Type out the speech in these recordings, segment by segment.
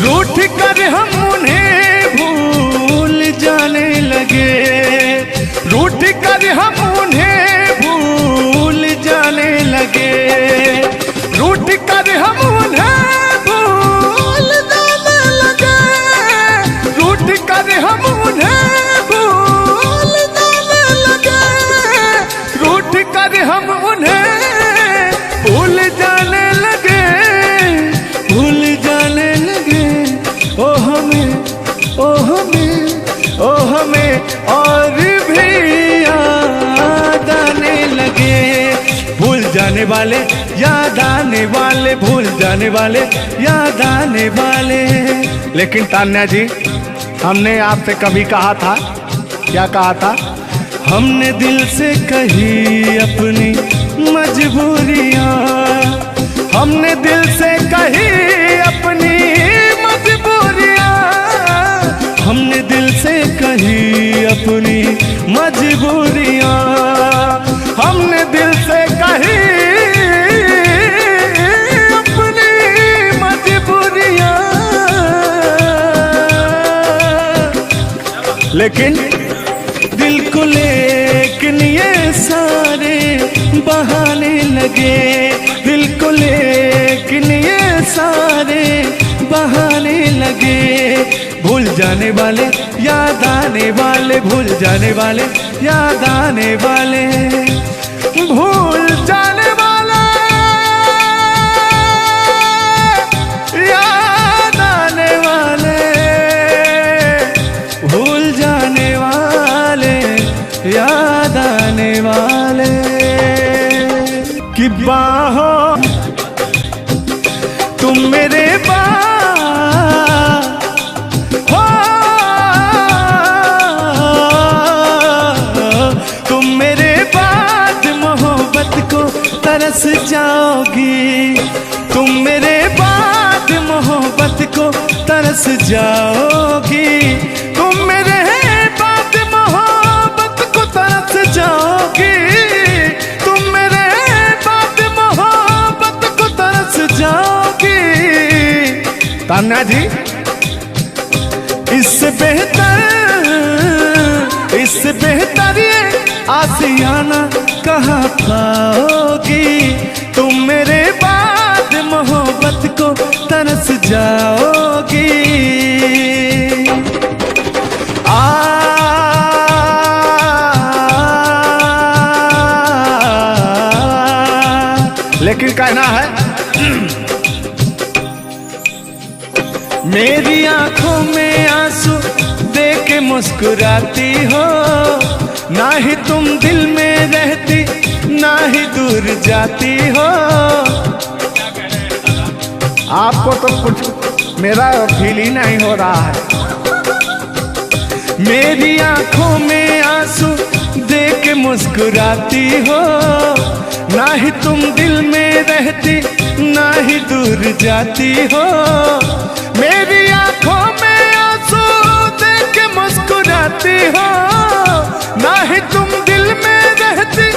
रूठ कर हम उन्हें भूल जाने लगे, रूठ कर हम उन्हें भूल जाने लगे, रूठ कर हम उन्हें भूल जाने लगे, रूठ कर हम उन्हें भूल जाने लगे, रूठ कर हम उन्हें भूल जाने लगे, भूल जाने लगे। ओ हमें, ओ हमें, ओ हमें और भी याद आने लगे। भूल जाने वाले, याद आने वाले, भूल जाने वाले, याद आने वाले। लेकिन तान्या जी, हमने आपसे कभी कहा था, क्या कहा था? हमने दिल से कही अपनी मजबूरियां, हमने दिल से कही अपनी मजबूरियां, हमने दिल से कही अपनी मजबूरियां, हमने दिल से कही अपनी मजबूरियां। लेकिन दिल को लेकिन ये सारे बहाने लगे, दिल को लेकिन ये सारे बहाने लगे। भूल जाने वाले, याद आने वाले, भूल जाने वाले, याद आने वाले, भूल जाने वाले, याद आने वाले, भूल जाने वाले, याद आने वाले। कि बाहों तुम मेरे हो, तुम मेरे बाद मोहब्बत को तरस जाओगी, तुम मेरे बाद मोहब्बत को तरस जाओगी, तुम मेरे बाद मोहब्बत को तरस जाओगी, तुम मेरे बाद मोहब्बत को तरस जाओगी। तान्या जी, इससे बेहतर ये आशियाना कहाँ पाओगी, तुम मेरे बाद मोहब्बत को तरस जाओगी। लेकिन कहना है, मेरी आंखों में आंसू देख के मुस्कुराती हो, ना ही तुम दिल में रहती, ना ही दूर जाती हो। आपको तो कुछ मेरा फील ही नहीं हो रहा है। मेरी आंखों में आंसू देख के मुस्कुराती हो, ना ही तुम दिल में रहती, ना ही दूर जाती हो। मेरी आंखों में आंसू देख के मुस्कुराती हो, ना ही तुम दिल में रहती,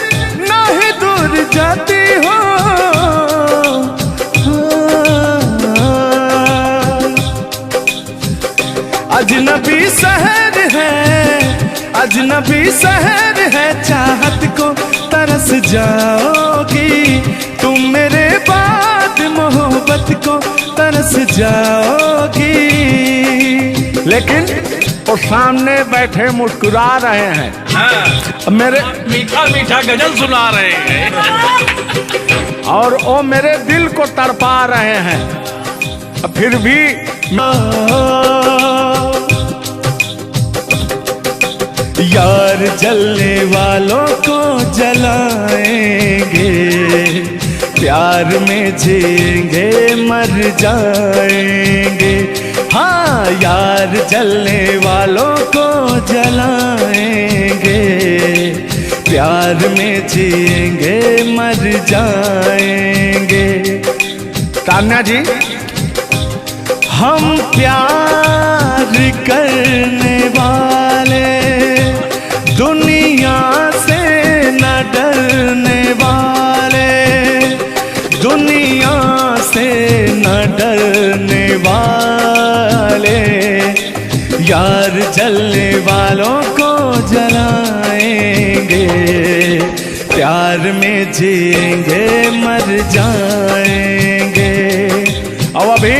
ना ही दूर जाती हो। अजनबी शहर है, अजनबी शहर है, चाहत को तरस जाओगी, तुम मेरे बाद मोहब्बत को तरस जाओगी। लेकिन वो सामने बैठे मुस्कुरा रहे हैं, हाँ, मेरे मीठा मीठा गजल सुना रहे हैं, और वो मेरे दिल को तड़पा रहे हैं। फिर भी यार जलने वालों को जलाएंगे, प्यार में जिएंगे मर जाएंगे। हाँ, यार जलने वालों को जलाएंगे, प्यार में जिएंगे मर जाएंगे। तान्या जी, हम प्यार करने वाले दुनिया से न डरने वाले, दुनिया से न डरने वाले, जलने वालों को जलाएंगे, प्यार में जिएंगे मर जाएंगे। अब अभी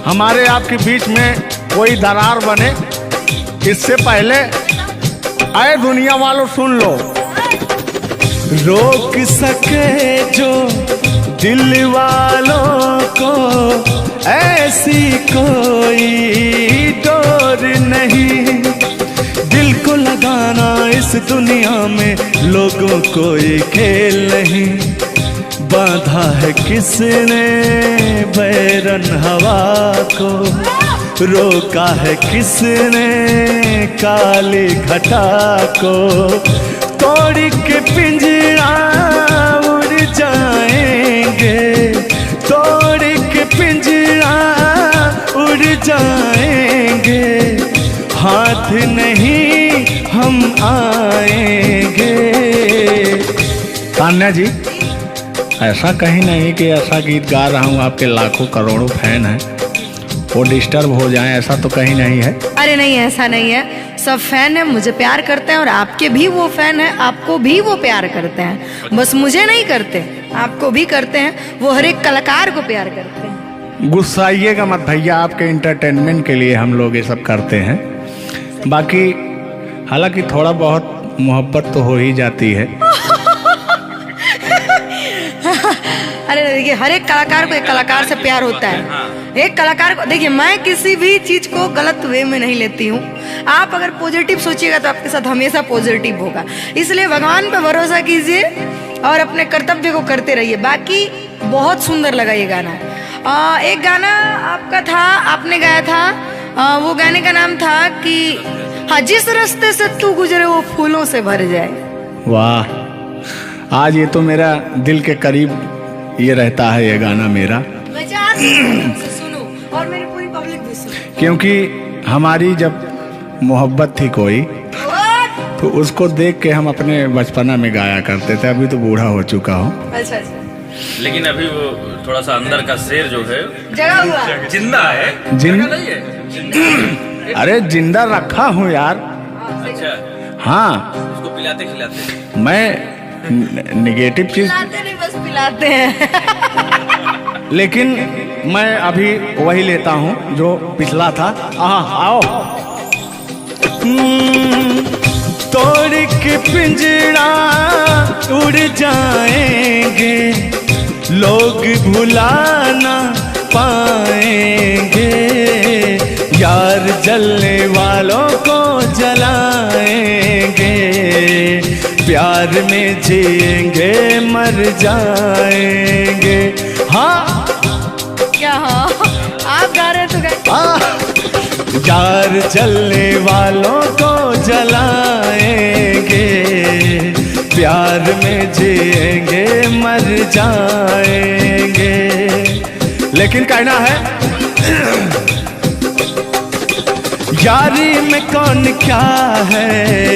हमारे आपके बीच में कोई दरार बने इससे पहले आए दुनिया वालों सुन लो। रोक सके जो दिल वालों को ऐसी कोई डोर नहीं, दिल को लगाना इस दुनिया में लोगों कोई खेल नहीं। बांधा है किसने बैरन हवा को, रोका है किसने काली घटा को, तोड़ के पिंजरा उड़ जाएंगे, तोड़ के पिंजरा उड़ जाएंगे, हाथ नहीं हम आएंगे। तान्या जी, ऐसा कहीं नहीं कि ऐसा गीत गा रहा हूँ आपके लाखों करोड़ों फैन हैं वो डिस्टर्ब हो जाएं, ऐसा तो कहीं नहीं है। अरे नहीं, ऐसा नहीं है। सब फैन है, मुझे प्यार करते हैं और आपके भी वो फैन है, आपको भी वो प्यार करते हैं। बस मुझे नहीं करते, आपको भी करते हैं। वो हर एक कलाकार को प्यार करते हैं। गुस्साइएगा मत भैया, आपके इंटरटेनमेंट के लिए हम लोग ये सब करते हैं। बाकी हालांकि थोड़ा बहुत मोहब्बत तो हो ही जाती है। अरे देखिए, हर एक कलाकार को एक कलाकार से प्यार होता है। एक कलाकार को देखिए, मैं किसी भी चीज को गलत वे में नहीं लेती हूँ। आप अगर पॉजिटिव सोचिएगा तो आपके साथ हमेशा पॉजिटिव होगा। इसलिए भगवान पे भरोसा कीजिए और अपने कर्तव्य को करते रहिए। बाकी बहुत सुंदर लगा ये गाना। एक गाना आपका था, आपने गाया था, वो गाने का नाम था कि हाँ, जिस रास्ते से तू गुजरे वो फूलों से भर जाए। वाह, आज ये तो मेरा दिल के करीब ये रहता है ये गाना मेरा। सुनो और मेरी पूरी पब्लिक भी सुनो। क्योंकि हमारी जब मोहब्बत थी कोई तो उसको देख के हम अपने बचपना में गाया करते थे। अभी तो बूढ़ा हो चुका हूँ। अच्छा अच्छा, लेकिन अभी वो थोड़ा सा अंदर का शेर जो है जगा हुआ जिंदा है। जिंदा नहीं है, जिंदा। अरे जिंदा रखा हूँ यार। अच्छा, हाँ, उसको पिलाते खिलाते। मैं निगेटिव चीज पिलाते नहीं, बस पिलाते हैं। लेकिन मैं अभी वही लेता हूँ जो पिछला था। आओ। तोड़ के पिंजरा उड़ जाएंगे, लोग भुला ना पाएंगे, यार जलने वालों को जलाएंगे, प्यार में जिएंगे मर जाएंगे। हाँ क्या? हाँ, आप गा रहे तो यार जलने वालों को जलाएंगे, प्यार में जिएंगे मर जाएंगे। लेकिन कहना है यारी में कौन क्या है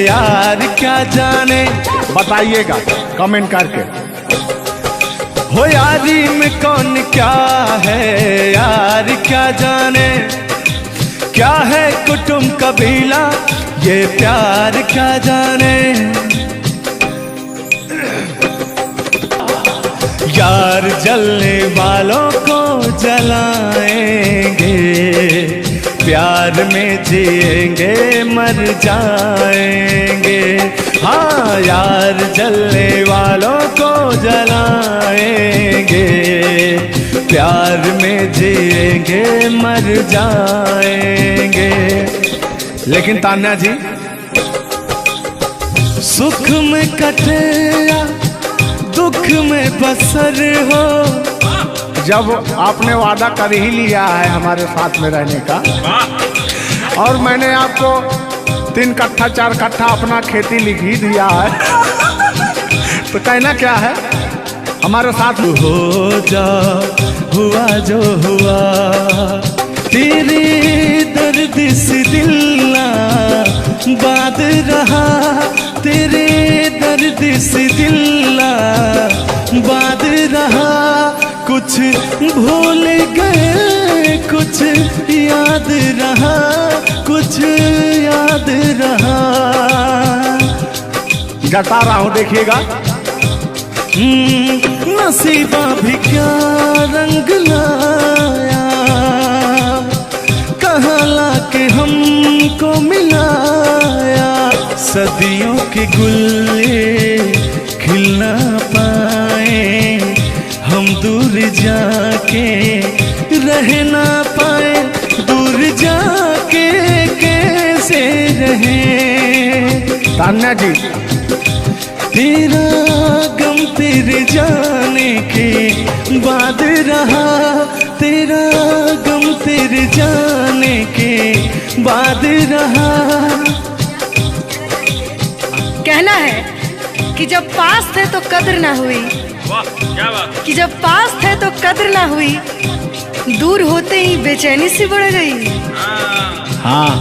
यार क्या जाने, बताइएगा कमेंट करके। हो यारी में कौन क्या है यार क्या जाने, क्या है कुटुंब कबीला ये प्यार क्या जाने। यार जलने वालों को जलाएंगे, प्यार में जिएंगे मर जाएंगे। हाँ, यार जलने वालों को जलाएंगे, प्यार में जिएंगे मर जाएंगे। लेकिन तान्या जी, सुख में कटे या दुख में बसर हो, जब आपने वादा कर ही लिया है हमारे साथ में रहने का, और मैंने आपको 3 कट्ठा 4 कट्ठा अपना खेती लिख ही दिया है तो कहना क्या है, हमारे साथ हो जा, हुआ जो हुआ, तेरे दर्द से दिल ना बात रहा, तेरे दर्द से दिल ना बात रहा, कुछ भूल गए कुछ याद जता रहा हूं, देखिएगा। नसीबा भी क्या रंग लाया, कहाँ लाके हमको मिलाया। सदियों के गुल्ले खिल ना पाए, हम दूर जाके रह ना पाए। दूर जाके कैसे रहे तान्या जी। तेरा गम तेरे जाने के बाद रहा, तेरा गम तेरे जाने के बाद रहा। कहना है कि जब पास थे तो कद्र ना हुई, वाह क्या बात। कि जब पास थे तो कद्र ना हुई, दूर होते ही बेचैनी सी बढ़ गई। हाँ,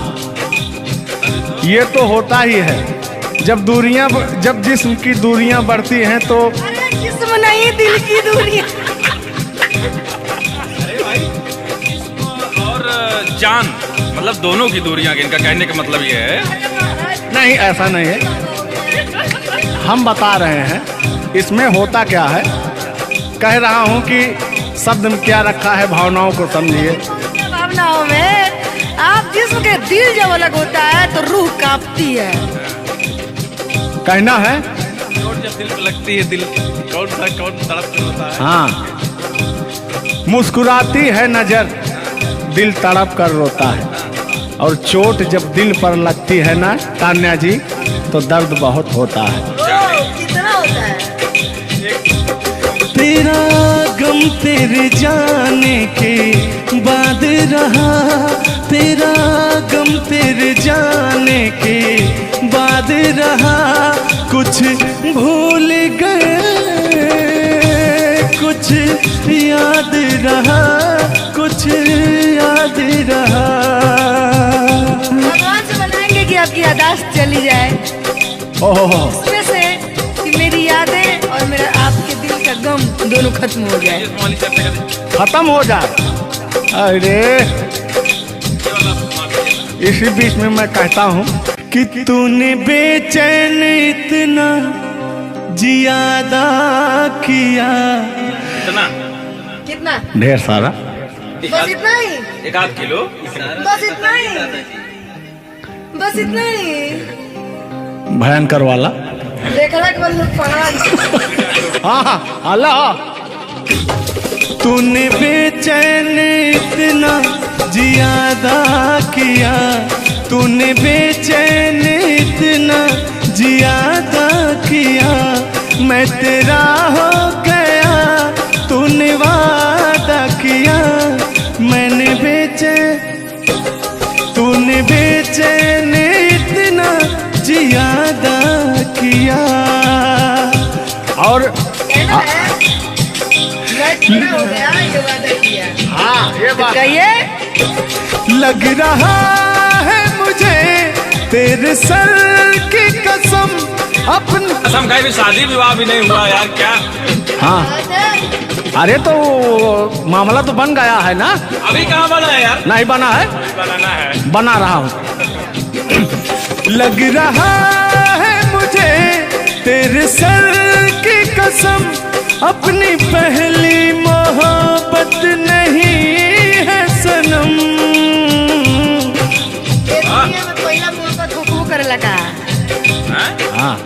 ये तो होता ही है। जब जिस्म की दूरियां बढ़ती हैं तो अरे जिस्म नहीं, दिल की दूरियां। अरे भाई जिस्म और जान मतलब दोनों की दूरियां, इनका कहने का मतलब ये है। नहीं, ऐसा नहीं है। हम बता रहे हैं इसमें होता क्या है। कह रहा हूं कि शब्द में क्या रखा है, भावनाओं को समझिए। भावनाओं में आप जिस्म के दिल जब अलग होता है तो रूह कांपती है। कहना है चोट जब दिल पे लगती है, दिल कौन तड़प कर होता है। हाँ, मुस्कुराती है नजर, दिल तड़प कर रोता है। और चोट जब दिल पर लगती है ना तान्या जी, तो दर्द बहुत होता है। कितना होता है। तेरा गम तेरे जाने के बाद रहा, तेरा गम तेरे जाने के बाद रहा। कुछ भूल गए, कुछ याद रहा, कुछ याद रहा। भगवान से बनाएंगे कि आपकी यादाश्त चली जाए, ओह, उसमें से कि मेरी यादें और मेरा आपके दिल का गम दोनों खत्म हो जाए। खत्म हो जाए। अरे इसी बीच में मैं कहता हूँ कि तूने बेचैन इतना जियादा किया। इतना कितना? ढेर सारा। बस इतना ही, 1 किलो। बस इतना ही, बस इतना ही। भयंकर वाला। देखला के बाद लोग पढ़ा। हाँ, अल्लाह। तूने बेचैन इतना जियादा किया, तूने बेचैन इतना जियादा किया। मैं तेरा हो गया, तूने वादा किया। मैंने तूने बेचैन इतना जियादा किया। और हो गया, ये वादा किया। हाँ, ये बात कहिए। लग रहा है मुझे तेरे सर की कसम, अपनी कसम खाई भी शादी विवाह भी नहीं हुआ यार, क्या। हाँ, अरे तो मामला तो बन गया है ना। अभी कहाँ बना है यार। नहीं बना है, बनाना है। बना रहा हूँ। लग रहा है मुझे तेरे सर की कसम, अपनी पहली मोहब्बत नहीं है सनम। दुनिया में पहला मोहब्बत हुक्म कर लगा। हाँ,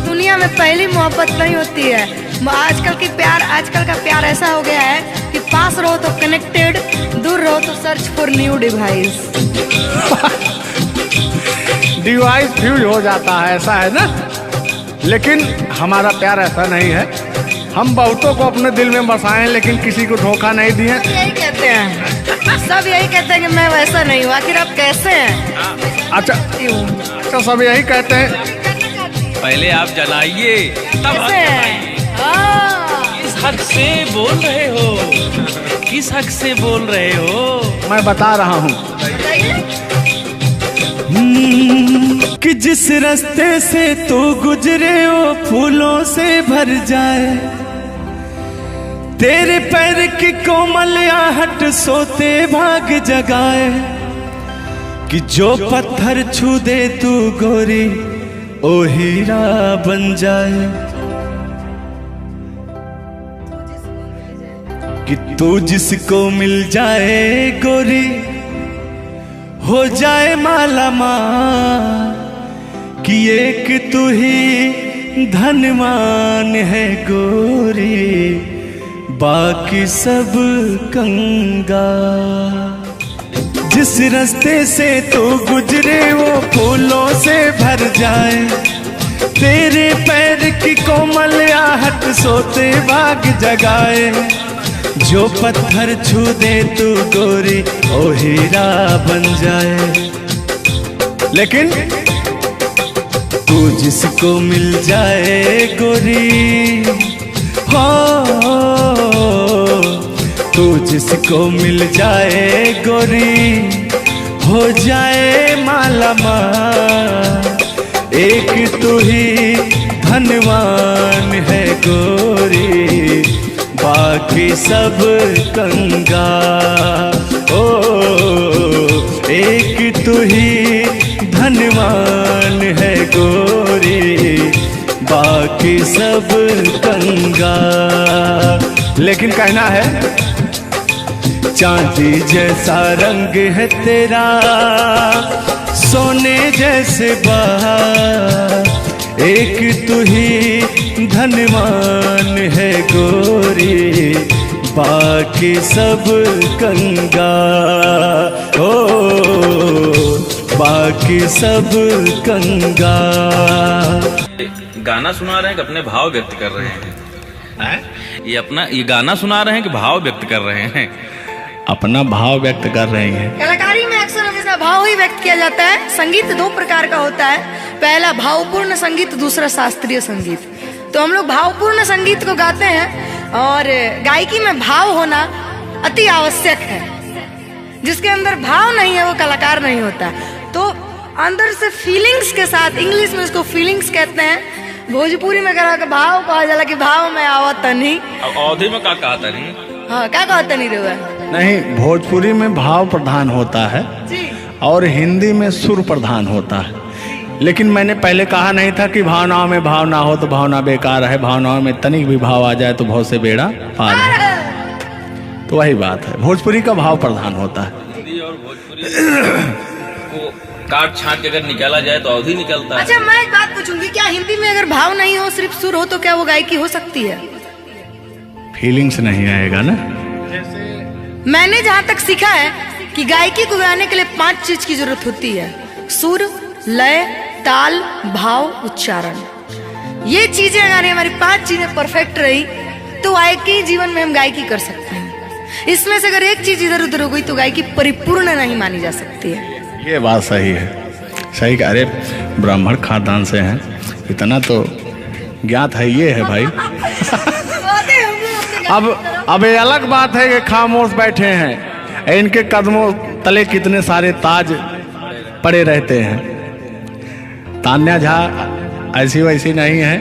दुनिया में पहली मोहब्बत नहीं होती है। आजकल का प्यार ऐसा हो गया है कि पास रहो तो कनेक्टेड, दूर रहो तो search for new device. Device fuse हो जाता है, ऐसा है ना। लेकिन हमारा प्यार ऐसा नहीं है। हम बहुतों को अपने दिल में बसाए, लेकिन किसी को धोखा नहीं दिए। यही कहते हैं, सब यही कहते हैं कि मैं वैसा नहीं हूँ। आखिर आप कैसे हैं? अच्छा, सब यही कहते हैं। पहले आप जलाइए तब कैसे हैं? किस हक से बोल रहे हो, किस हक से बोल रहे हो। मैं बता रहा हूँ कि जिस रास्ते से तू गुजरे वो फूलों से भर जाए। तेरे पैर की कोमल आहट सोते भाग जगाए। कि जो पत्थर छू दे तू गोरी ओ हीरा बन जाए, कि तू जिसको मिल जाए गोरी हो जाए माला माल, कि एक तू ही धनवान है गोरी, बाकी सब कंगाल। जिस रास्ते से तू गुजरे वो फूलों से भर जाए, तेरे पैर की कोमल आहट सोते भाग जगाए, जो पत्थर छू दे तू गोरी ओ हीरा बन जाए। लेकिन तू जिसको मिल जाए गोरी, हो तू जिसको मिल जाए गोरी हो जाए माला माल, एक तू ही धनवान है गोरी, बाकी सब कंगाल। ओ एक तू ही धनवान है गोरी, बाकी सब कंगाल। लेकिन कहना है चांदी जैसा रंग है तेरा, सोने जैसे बहार, एक तू ही धनवान है गोरी, बाकी सब कंगाल। ओ बाकी सब कंगाल। गाना सुना रहे हैं कि अपने भाव व्यक्त कर रहे हैं? ये गाना सुना रहे हैं कि भाव व्यक्त कर रहे हैं? अपना भाव व्यक्त कर रहे हैं। कलाकारी में अक्सर हमेशा भाव ही व्यक्त किया जाता है। संगीत दो प्रकार का होता है, पहला भावपूर्ण संगीत, दूसरा शास्त्रीय संगीत। तो हम लोग भावपूर्ण संगीत को गाते हैं और गायकी में भाव होना अति आवश्यक है। जिसके अंदर भाव नहीं है वो कलाकार नहीं होता। तो अंदर से फीलिंग्स के साथ, इंग्लिश में इसको फीलिंग्स कहते हैं, भोजपुरी में कहा कि भाव कहा जाला कि भाव में आवत नहीं। अब अवधि में क्या कहा नहीं? हाँ क्या कहता नहीं रहा? नहीं, भोजपुरी में भाव प्रधान होता है जी, और हिंदी में सुर प्रधान होता है। लेकिन मैंने पहले कहा नहीं था कि भावनाओं में भाव ना हो तो भावना बेकार है, भावनाओं में तनिक भी भाव आ जाए तो भाव से बेड़ा पार है। तो वही बात है, भोजपुरी का भाव प्रधान होता है। हिंदी और भोजपुरी को काट छाट के अगर निकाला जाए तो अवधि निकलता है। अच्छा मैं एक बात पूछूंगी, क्या हिंदी में अगर भाव नहीं हो सिर्फ सुर हो तो क्या वो गायकी हो सकती है? फीलिंग्स नहीं आएगा ना। मैंने जहाँ तक सीखा है कि गायकी को गाने के लिए 5 चीज की जरूरत होती है: सुर, लय, ताल, भाव, उच्चारण। ये चीजें अगर हमारी 5 चीजें परफेक्ट रही तो गायकी जीवन में हम गायकी कर सकते हैं। इसमें से अगर एक चीज इधर उधर हो गई तो गायकी परिपूर्ण नहीं मानी जा सकती है। ये बात सही है, सही। अरे ब्राह्मण खानदान से हैं, इतना तो ज्ञात है। ये है भाई। अब ये अलग बात है कि खामोश बैठे हैं, इनके कदमों तले कितने सारे ताज पड़े रहते हैं। तान्या झा ऐसी वैसी नहीं है,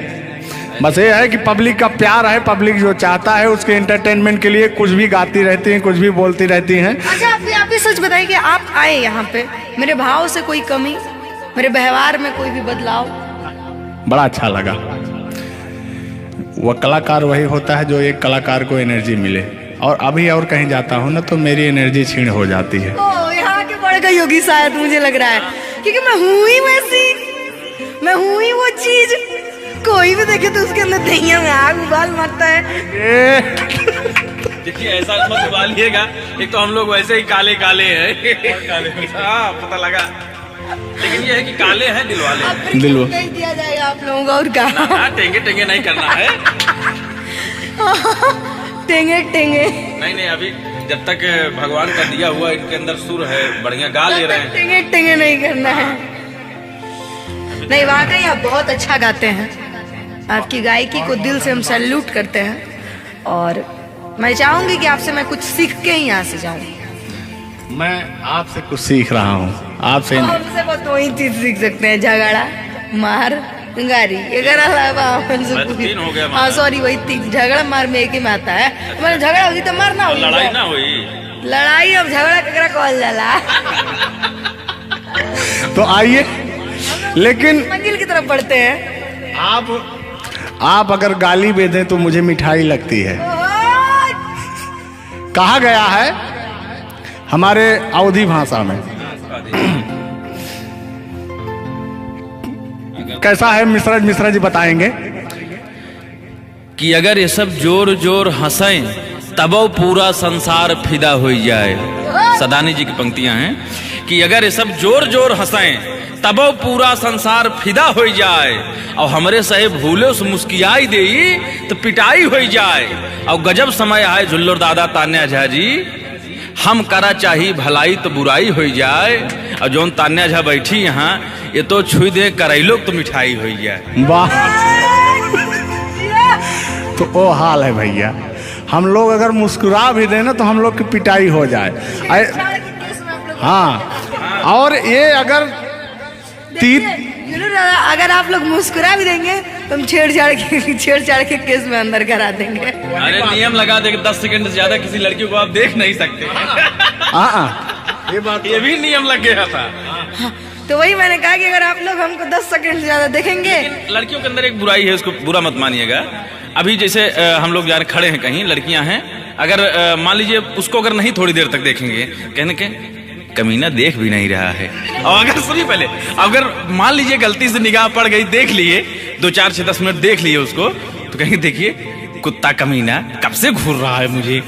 बस ये है कि पब्लिक का प्यार है, पब्लिक जो चाहता है उसके एंटरटेनमेंट के लिए कुछ भी गाती रहती हैं, कुछ भी बोलती रहती हैं। अच्छा आप भी सच बताइए कि आप आए यहाँ पे, मेरे भाव से कोई कमी, मेरे व्यवहार में कोई भी बदलाव? बड़ा अच्छा लगा। वह कलाकार वही होता है जो एक कलाकार को एनर्जी मिले, और अभी और कहीं जाता हूँ ना तो मेरी एनर्जी छीन हो जाती है। ओ यहाँ के बढ़ गई होगी शायद, मुझे लग रहा है, क्योंकि मैं हूँ ही वैसी, मैं हूँ ही वो चीज। कोई भी देखे तो उसके अंदर दहिया में आग उबाल मारता है। देखिए ऐसा मत उबालिएगा, एक तो हम लोग वैसे ही काले काले हैं। हाँ पता लगा, लेकिन ये है कि काले हैं दिल वाले। दिल दिया जाएगा आप लोगों को और क्या? टेंगे टेंगे नहीं करना है। टेंगे टेंगे नहीं, अभी जब तक भगवान का दिया हुआ इनके अंदर सुर है, बढ़िया गा ले रहे हैं। टेंगे टेंगे नहीं करना है। नहीं वाकई आप बहुत अच्छा गाते हैं, आपकी गायकी को दिल से हम सैल्यूट करते हैं। और मैं चाहूंगी कि आपसे मैं कुछ सीख के ही यहाँ से जाऊं। मैं आपसे कुछ सीख रहा हूँ, आपसे हमसे बस दो ही चीज सीख सकते हैं: झगड़ा, मार, गारी। हाँ सॉरी, वही 3 झगड़ा मार में एक ही में आता है। मैंने झगड़ा होगी तो मारना होगी, लड़ाई ना हुई। लड़ाई अब झगड़ा ककरा कहल जाला। तो आइए लेकिन मंजिल की तरफ बढ़ते हैं। आप अगर गाली भी दें तो मुझे मिठाई लगती है। कहा गया है हमारे अवधी भाषा में, कैसा है मिश्रा जी बताएंगे कि अगर ये सब जोर जोर हंसें तब पूरा संसार फिदा हो जाए। सदानी जी की पंक्तियां हैं कि अगर ये सब जोर जोर हंसें तब पूरा संसार फिदा हो जाए, और हमरे सहे भूले से मुस्कियाई दे तो पिटाई हो जाए। और गजब समय आए झुल्लर दादा तान्या झा जी, हम करा चाही भलाई तो बुराई हो जाए। और जोन तान्या झा बैठी यहाँ, ये तो छुई दे करैलो तो मिठाई हो जाए। वाह, तो वो हाल है भैया। हम लोग अगर मुस्कुरा भी देना तो हम लोग की पिटाई हो जाए। हाँ, और ये अगर अगर आप लोग मुस्कुरा भी देंगे तो हम छेड़छाड़ के केस में अंदर करा देंगे। अरे नियम लगा दे 10 सेकंड से ज्यादा किसी लड़की को आप देख नहीं सकते। ये भी नियम लग गया था। तो वही मैंने कहा कि अगर आप लोग हमको 10 सेकंड से ज्यादा देखेंगे। लड़कियों के अंदर एक बुराई है, उसको बुरा मत मानिएगा। अभी जैसे हम लोग यार खड़े हैं कहीं, लड़कियां हैं, अगर मान लीजिए उसको अगर नहीं थोड़ी देर तक देखेंगे, कहने के कमीना देख भी नहीं रहा है। और अगर सुनिए पहले, अगर मान लीजिए गलती से निगाह पड़ गई, देख लिए 2 4 6 10 मिनट देख लिए उसको, तो कहेंगे देखिए कुत्ता कमीना कब से घूर रहा है मुझे।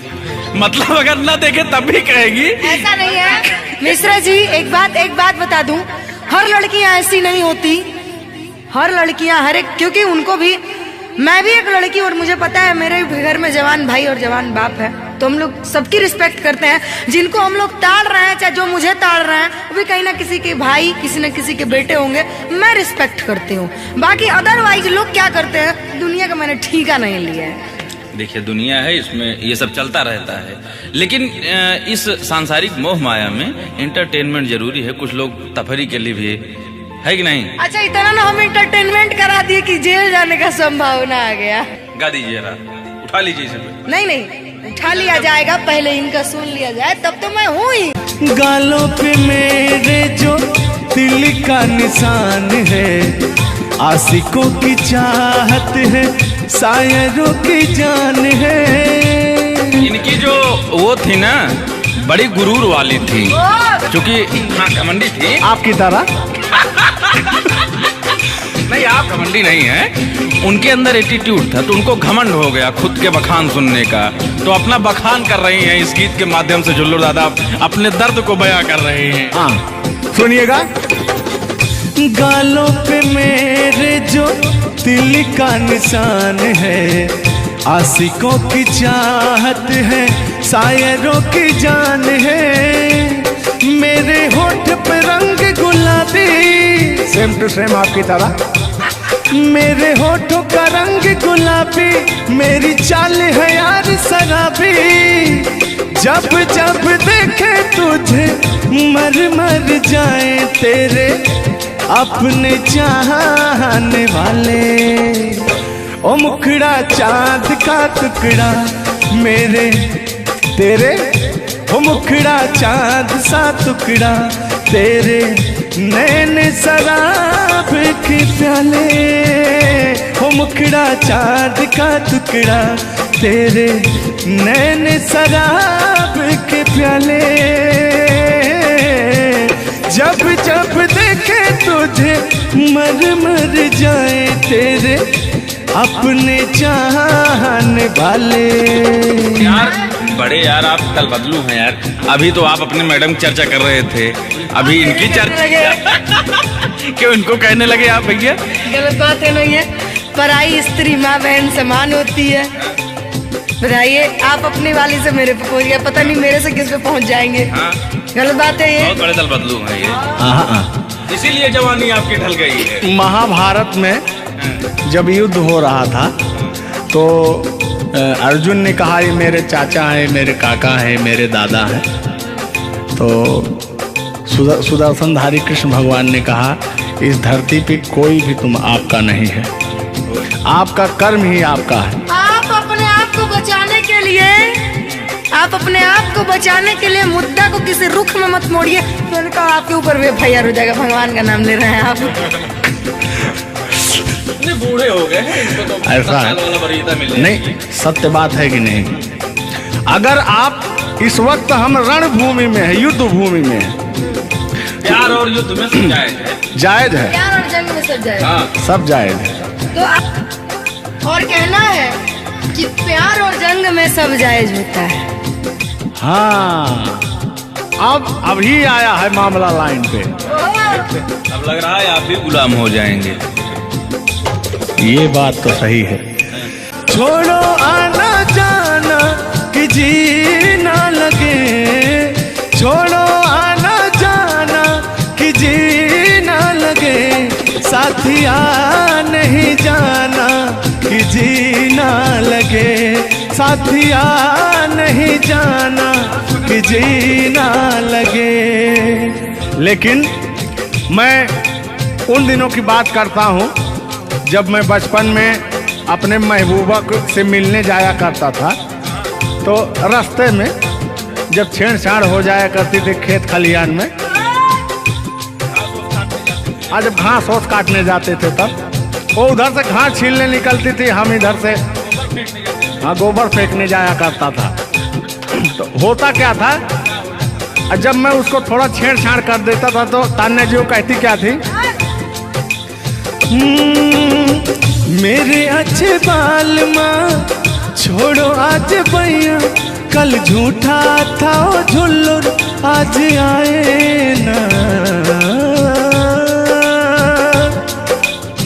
मतलब अगर ना देखे तब भी कहेगी। ऐसा नहीं है मिश्रा जी, एक बात बता दूं, हर लड़कियां ऐसी नहीं होती। हर लड़कियां हर एक, क्योंकि उनको भी, मैं भी एक लड़की और मुझे पता है मेरे घर में जवान भाई और जवान बाप है, तो हम लोग सबकी रिस्पेक्ट करते हैं। जिनको हम लोग ताड़ रहे हैं, चाहे जो मुझे ताड़ रहे हैं, वो भी कहीं ना किसी के भाई, किसी न किसी के बेटे होंगे, मैं रिस्पेक्ट करती हूँ। बाकी अदरवाइज लोग क्या करते हैं, दुनिया का मैंने ठीका नहीं लिया है। देखिए दुनिया है, इसमें ये सब चलता रहता है, लेकिन इस सांसारिक मोह माया में एंटरटेनमेंट जरूरी है। कुछ लोग तफरी के लिए भी है कि नहीं। अच्छा, इतना ना हम एंटरटेनमेंट करा दिए कि जेल जाने का संभावना आ गया। गा दीजिए, उठा लीजिए इसे। नहीं, उठा लिया जाएगा, पहले इनका सुन लिया जाए, तब तो मैं हूँ ही। गालों पे मेरे जो दिल का निशान है, आशिकों की चाहत है, शायरों की जान है। इनकी जो वो थी ना, बड़ी गुरूर वाली थी, क्योंकि हाँ घमंडी थी आपकी तरह। नहीं, आप घमंडी नहीं है, उनके अंदर एटीट्यूड था, तो उनको घमंड हो गया खुद के बखान सुनने का, तो अपना बखान कर रही हैं इस गीत के माध्यम से। झुल्लर दादा अपने दर्द को बयां कर रहे हैं। हाँ सुनिएगा। गालों पे मेरे जो दिल का निशान है, आशिकों की चाहत है, शायरों की जान है। मेरे होठ पे रंग गुलाबी, सेम टू सेम आपकी तरह। मेरे होठों का रंग गुलाबी, मेरी चाल है यार शराबी। जब जब देखे तुझे मर मर जाए तेरे अपने चाहने वाले। ओ मुखड़ा चांद का टुकड़ा मेरे तेरे, ओ मुखड़ा चांद सा टुकड़ा तेरे, नैन शराब के प्याले। ओ मुखड़ा चांद का टुकड़ा तेरे, नैन शराब के प्याले। जब जब देखे तुझे मर मर जाए तेरे अपने चाहने वाले। यार बड़े यार, आप कल बदलू हैं यार। अभी तो आप अपने मैडम की चर्चा कर रहे थे, अभी इनकी चर्चा क्यों इनको कहने लगे आप भैया? गलत बात है नहीं है, पराई स्त्री माँ बहन समान होती है। बताइए, आप अपनी वाली से मेरे पे पहुंच गए, पता नहीं मेरे से किस पे पहुंच जाएंगे। हाँ। गलत बात है ये। बहुत बड़े दल बदलू हैं ये, इसीलिए जवानी आपकी ढल गई है। महाभारत में जब युद्ध हो रहा था तो अर्जुन ने कहा ये मेरे चाचा हैं, मेरे काका हैं, मेरे दादा हैं। तो सुदर्शनधारी कृष्ण भगवान ने कहा इस धरती पे कोई भी तुम आपका नहीं है, आपका कर्म ही आपका है। आप अपने आप को बचाने के लिए, आप अपने आप को बचाने के लिए मुद्दा को किसी रुख में मत मोड़िए। मैंने कहा आपके ऊपर भी FIR हो जाएगा, भगवान का नाम ले रहे हैं आप। बूढ़े हो गए हैं, इनको तो ऐसा है। वाला वरीयता मिल जाएगी। नहीं, सत्य बात है कि नहीं? अगर आप इस वक्त हम रणभूमि में है, युद्ध भूमि में है, प्यार और युद्ध में सब जायज है। जायज है, प्यार और जंग में सब जाएगा। हाँ, सब जायज है। तो और कहना है कि प्यार और जंग में सब जायज होता है। हाँ, अब अभी आया है मामला लाइन पे। अब लग रहा है आप भी गुलाम हो जाएंगे। ये बात तो सही है। छोड़ो आना जाना कि जीना लगे, छोड़ो आना जाना कि जीना लगे, साथिया नहीं जाना कि जीना लगे, साथिया नहीं जाना कि जीना लगे। लेकिन मैं उन दिनों की बात करता हूँ जब मैं बचपन में अपने महबूबा से मिलने जाया करता था, तो रास्ते में जब छेड़छाड़ हो जाया करती थी खेत खलियान में, आज जब घास ओस काटने जाते थे तब वो उधर से घास छीलने निकलती थी, हम इधर से हाँ गोबर फेंकने जाया करता था। तो होता क्या था, जब मैं उसको थोड़ा छेड़छाड़ कर देता था तो तान्या जी वो कहती क्या थी, मेरे अच्छे बाल माँ छोड़ो आज भैया, कल झूठा था वो झुल्लुर आज आए ना।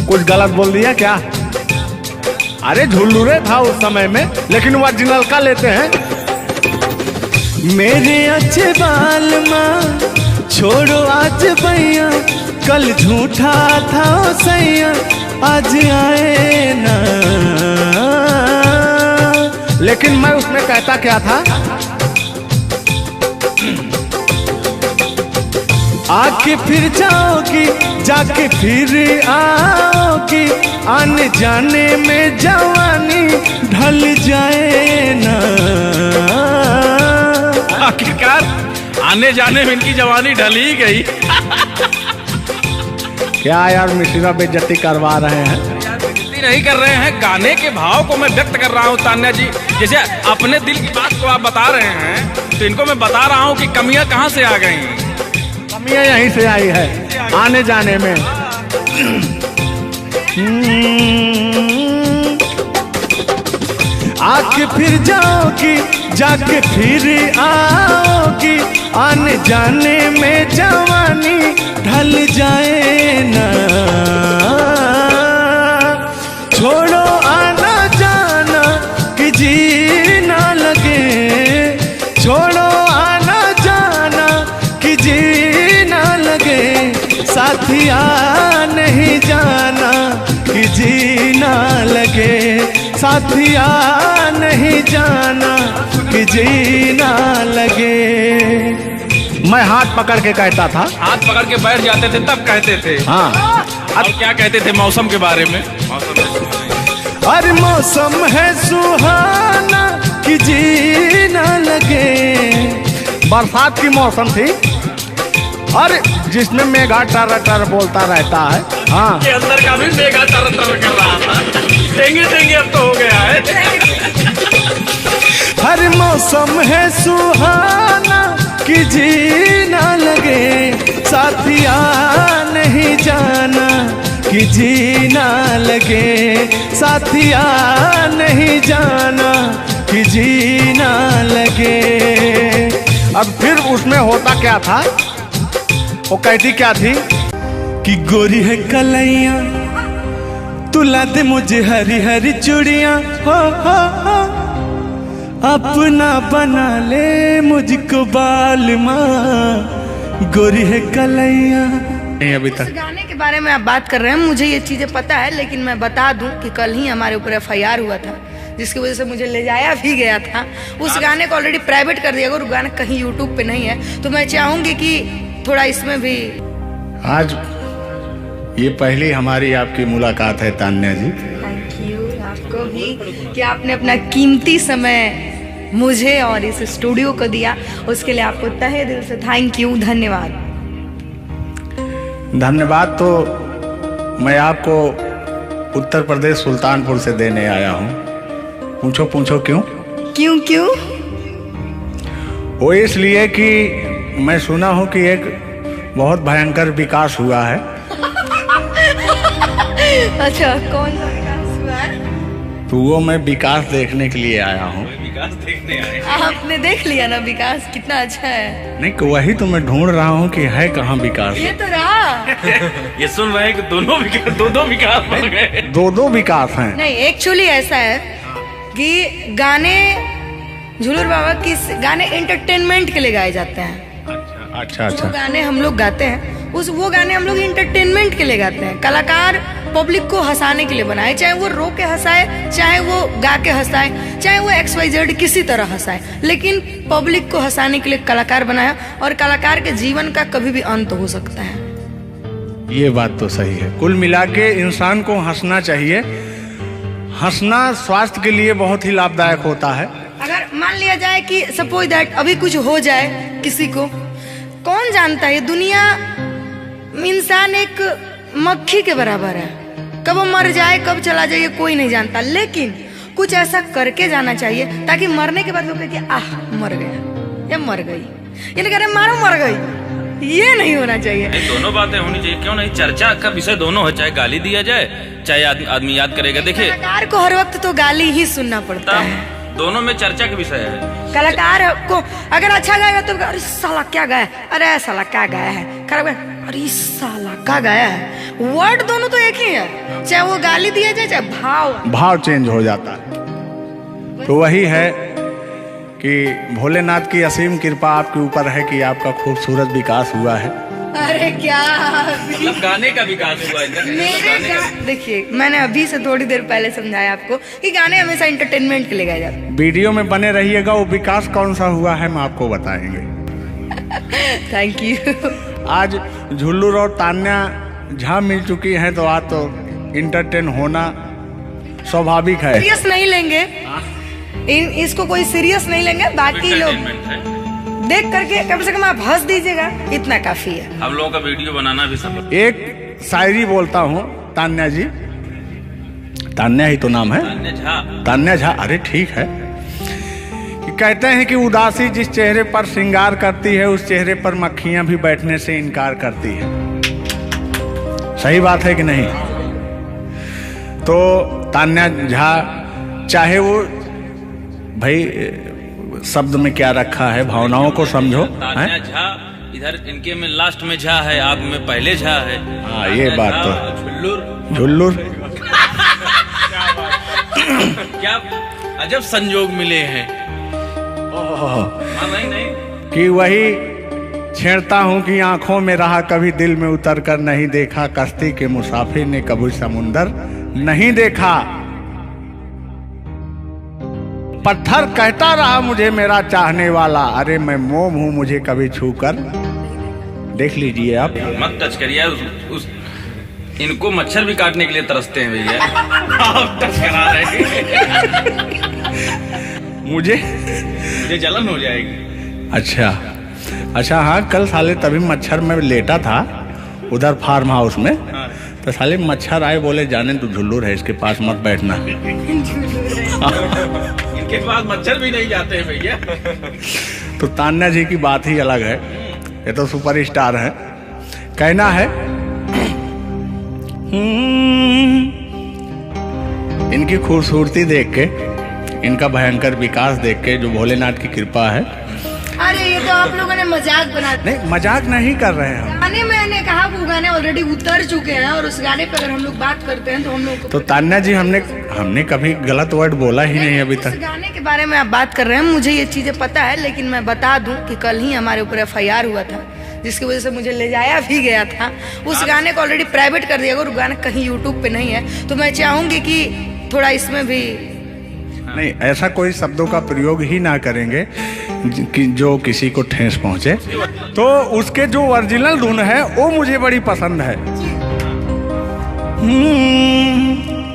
कुछ गलत बोल दिया क्या? अरे झुल्लुरे था उस समय में, लेकिन ओरिजिनल का लेते हैं। मेरे अच्छे बाल माँ छोड़ो आज भैया, कल झूठा था वो सैया आज आए ना। लेकिन मैं उसमें कहता क्या था, आके फिर जाओगी जाके फिर आओगी, आने जाने में जवानी ढल जाए ना। आखिरकार आने जाने में इनकी जवानी ढल ही गई। क्या यार मिश्रा बेइज्जती करवा रहे हैं? यार बेइज्जती नहीं कर रहे हैं, गाने के भाव को मैं व्यक्त कर रहा हूँ तान्या जी। जैसे अपने दिल की बात को आप बता रहे हैं, तो इनको मैं बता रहा हूँ कि कमियां कहाँ से आ गई। कमियां यहीं से आई है आने जाने में। आके फिर जाओगी जाके फिर आओगी, आने जाने में जवानी ढल जाए ना। छोड़ो आना जाना कि जीना लगे, छोड़ो आना जाना कि जीना लगे, साथिया नहीं जाना कि जीना लगे, साथिया नहीं जाना कि जीना लगे। मैं हाथ पकड़ के कहता था, हाथ पकड़ के बैठ जाते थे तब कहते थे। हाँ, और क्या कहते थे मौसम के बारे में? अरे मौसम है सुहाना कि जीना लगे। बरसात की मौसम थी, अरे जिसमें मेघा टर टर बोलता रहता है। हाँ, के अंदर का भी मेघा तर तर कर रहा था। देंगे देंगे अब तो हो गया है। हर मौसम है सुहाना कि जीना लगे, साथिया नहीं जाना कि जीना लगे, साथिया नहीं जाना कि जीना लगे। अब फिर उसमें होता क्या था, वो कहती क्या थी कि गोरी है कलैया तुला दे मुझे हरी हरी चूड़ियां, हो अपना बना ले मुझको बाल माँ, गोरी है कलैया। नहीं अभी तक गाने के बारे में आप बात कर रहे हैं, मुझे ये चीजें पता है, लेकिन मैं बता दूं कि कल ही हमारे ऊपर FIR हुआ था, जिसकी वजह से मुझे ले जाया भी गया था। उस गाने को ऑलरेडी प्राइवेट कर दिया गया, और गाना कहीं यूट्यूब पे नहीं है। तो मैं चाहूंगी कि थोड़ा इसमें भी। आज ये पहली हमारी आपकी मुलाकात है तान्या जी। थैंक यू आपको भी कि आपने अपना कीमती समय मुझे और इस स्टूडियो को दिया, उसके लिए आपको तहे दिल से थैंक यू, धन्यवाद। धन्यवाद तो मैं आपको उत्तर प्रदेश सुल्तानपुर से देने आया हूँ। पूछो पूछो क्यों? क्यों क्यों? वो इसलिए कि मैं सुना हूँ कि एक बहुत भयंकर विकास हुआ है। अच्छा, कौन सा विकास हुआ है? तो वो मैं विकास देखने के लिए आया हूँ। विकास देखने आए। आपने देख लिया ना विकास कितना अच्छा है? नहीं, वही तो मैं ढूंढ रहा हूँ कि है कहाँ विकास। ये तो रहा। ये सुन रहे हैं कि दोनों विकास बन गए। दो विकास हैं। नहीं, एक्चुअली ऐसा है कि गाने झूलूर बाबा की गाने एंटरटेनमेंट के लिए गाए जाते हैं। अच्छा जो गाने हम लोग गाते हैं वो गाने हम लोग इंटरटेनमेंट के लिए गाते हैं। कलाकार पब्लिक को हंसाने के लिए बनाए, चाहे वो रो के हंसाए, चाहे वो गा के हंसाए, चाहे वो XYZ किसी तरह हंसाए, लेकिन पब्लिक को हंसाने के लिए कलाकार बनाया। और कलाकार के जीवन का कभी भी अंत हो सकता है। ये बात तो सही है। कुल मिला के इंसान को हंसना चाहिए। हंसना स्वास्थ्य के लिए बहुत ही लाभदायक होता है। अगर मान लिया जाए कि सपोज दैट अभी कुछ हो जाए किसी को, कौन जानता है? दुनिया इंसान एक मक्खी के बराबर है, कब वो मर जाए कब चला जाए कोई नहीं जानता, लेकिन कुछ ऐसा करके जाना चाहिए ताकि मरने के बाद लोग कहे कि आह मर गया या मर गई, ये नहीं कह रहे मारो मर गई। ये नहीं होना चाहिए। दोनों बातें होनी चाहिए, क्यों नहीं? चर्चा का विषय दोनों है, चाहे गाली दिया जाए चाहे आदमी याद करेगा। देखिए, कलाकार को हर वक्त तो गाली ही सुनना पड़ता है। दोनों में चर्चा का विषय है। कलाकार को अगर अच्छा गाएगा तो अरे साला क्या गाया, अरे साला क्या गाया है, खराब गाया, अरे साला क्या गाया है। वर्ड दोनों तो एक ही है, चाहे वो गाली दिया जाए चाहे भाव चेंज हो जाता है। तो वही है कि भोलेनाथ की असीम कृपा आपके ऊपर है कि आपका खूबसूरत विकास हुआ है। अरे क्या मतलब गाने का विकास हुआ है। देखिए, मैंने अभी से थोड़ी देर पहले समझाया आपको कि गाने हमेशा एंटरटेनमेंट के लिए गाए जाते हैं। वीडियो में बने रहिएगा, वो विकास कौन सा हुआ है हम आपको बताएंगे। Thank you. आज झुल्लूर और तान्या झा मिल चुकी हैं, तो आज तो इंटरटेन होना स्वाभाविक है। सीरियस नहीं लेंगे, इसको कोई सीरियस नहीं लेंगे। बाकी लोग देख करके कम से कम आप हंस दीजिएगा, इतना काफी है। हम लोगों का वीडियो बनाना भी सब। एक शायरी बोलता हूँ तान्या जी, तान्या ही तो नाम है, तान्या झा। अरे ठीक है। कि कहते हैं कि उदासी जिस चेहरे पर श्रृंगार करती है, उस चेहरे पर मक्खियां भी बैठने से इनकार करती है। सही बात है कि नहीं? तो तान्या झा, चाहे वो भाई शब्द में क्या रखा है, भावनाओं को समझो। तान्या झा इधर इनके में लास्ट में झा है, आप में पहले झा है। हाँ, ये बात तो झुल्लूर क्या अजब संजोग मिले हैं। नहीं कि वही छेड़ता हूँ कि आंखों में रहा कभी दिल में उतर कर नहीं देखा, कश्ती के मुसाफिर ने कभी समुंदर नहीं देखा। पत्थर कहता रहा मुझे मेरा चाहने वाला, अरे मैं मोम हूँ मुझे कभी छूकर देख लीजिए आप। मत टच करिए इनको, मच्छर भी काटने के लिए तरसते हैं भैया। आप टच करा रहे हैं। मुझे जलन हो जाएगी। अच्छा हाँ, कल साले तभी मच्छर में लेटा था उधर फार्म हाउस में। हाँ। तो साले मच्छर आए, बोले जाने तू झुल्लूर है, इसके पास मत बैठना। इनके पास मच्छर भी नहीं जाते हैं भैया। तो तान्या जी की बात ही अलग है, ये तो सुपरस्टार है। कहना है इनकी खूबसूरती देख के, इनका भयंकर विकास देख के, जो भोलेनाथ की कृपा है। अरे ये तो आप लोगों ने मजाक बना दिया। नहीं, मजाक नहीं कर रहे हैं। गाने मैंने कहा वो गाने ऑलरेडी उतर चुके हैं, और उस गाने पे अगर हम लोग बात करते हैं तो हम लोग तो तान्या जी, हमने कभी गलत वर्ड बोला ही नहीं अभी तक। उस गाने के बारे में आप बात कर रहे हैं, मुझे ये चीजें पता है, लेकिन मैं बता दूं कि कल ही हमारे ऊपर FIR हुआ था, जिसकी वजह से मुझे ले जाया भी गया था। उस गाने को ऑलरेडी प्राइवेट कर दिया, और गाना कहीं यूट्यूब पे नहीं है। तो मैं चाहूंगी कि थोड़ा इसमें भी नहीं, ऐसा कोई शब्दों का प्रयोग ही ना करेंगे कि जो किसी को ठेस पहुंचे। तो उसके जो ओरिजिनल धुन है वो मुझे बड़ी पसंद है।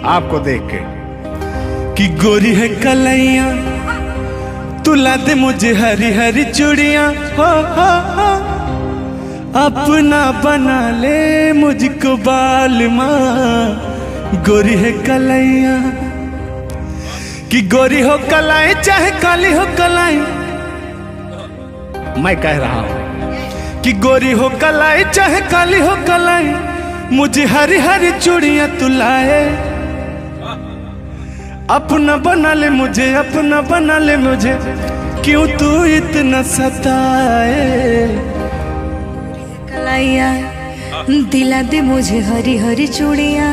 आपको देख के कि गोरी है कलैया तुला दे मुझे हरी हरी चूड़ियां हो अपना बना ले मुझको बाल माँ गोरी है कलैया कि गोरी हो कलाई चाहे काली हो कलाई। मैं कह रहा हूं कि गोरी हो कलाई चाहे काली हो कलाई, मुझे हरी हरी चूड़ियां तू लाए, अपना बना ले मुझे, अपना बना ले मुझे, क्यों तू इतना सताए। कलाइया दिला दे मुझे हरी हरी चूड़ियां,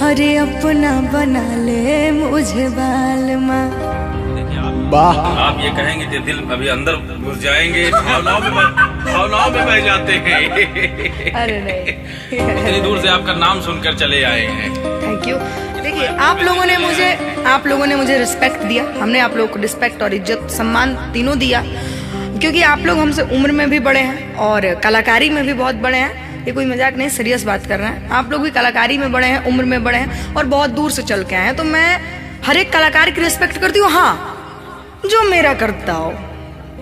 अरे अपना बना ले मुझे बाल माँ। वाह, आप ये कहेंगे कि दिल अभी अंदर घुस जाएंगे, भावनाओं में बह जाते हैं। अरे नहीं, इतनी दूर से आपका नाम सुनकर चले आए हैं। Thank you. देखिए आप लोगों ने मुझे रिस्पेक्ट दिया, हमने आप लोगों को रिस्पेक्ट और इज्जत सम्मान तीनों दिया, क्योंकि आप लोग हमसे उम्र में भी बड़े हैं और कलाकारी में भी बहुत बड़े हैं। ये कोई मजाक नहीं, सीरियस बात कर रहे हैं। आप लोग भी कलाकारी में बड़े हैं, उम्र में बड़े हैं और बहुत दूर से चल के आए हैं, तो मैं हर एक कलाकार की रिस्पेक्ट करती हूँ। हाँ, जो मेरा करता हो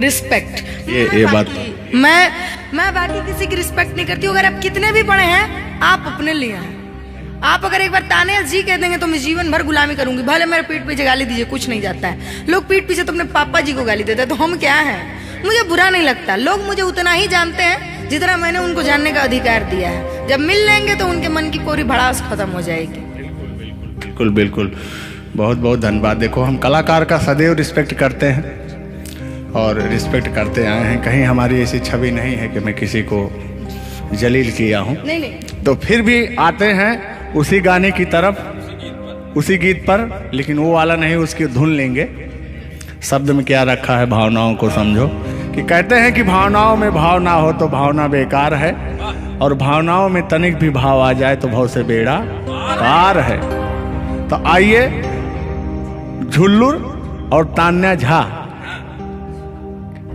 रिस्पेक्ट, ये बात मैं बाकी किसी की रिस्पेक्ट नहीं करती हूँ। अगर आप कितने भी बड़े हैं, आप अपने लिए हैं। आप अगर एक बार ताने जी कह देंगे तो मैं जीवन भर गुलामी करूंगी, भले मेरे पीठ पीछे गाली दीजिए, कुछ नहीं जाता है। लोग पीठ पीछे तो अपने पापा जी को गाली देते हैं, तो हम क्या हैं? मुझे बुरा नहीं लगता। लोग मुझे उतना ही जानते हैं जितना मैंने उनको जानने का अधिकार दिया है। जब मिल लेंगे तो उनके मन की पूरी भड़ास खत्म हो जाएगी। बिल्कुल बिल्कुल, बहुत बहुत धन्यवाद। देखो, हम कलाकार का सदैव रिस्पेक्ट करते हैं और रिस्पेक्ट करते आए हैं। कहीं हमारी ऐसी छवि नहीं है कि मैं किसी को जलील किया हूँ। नहीं। तो फिर भी आते हैं उसी गाने की तरफ, उसी गीत पर, लेकिन वो वाला नहीं, उसकी धुन लेंगे। शब्द में क्या रखा है, भावनाओं को समझो। कि कहते हैं कि भावनाओं में भाव ना हो तो भावना बेकार है, और भावनाओं में तनिक भी भाव आ जाए तो भाव से बेड़ा पार है। तो आइए झुल्लुर और तान्या झा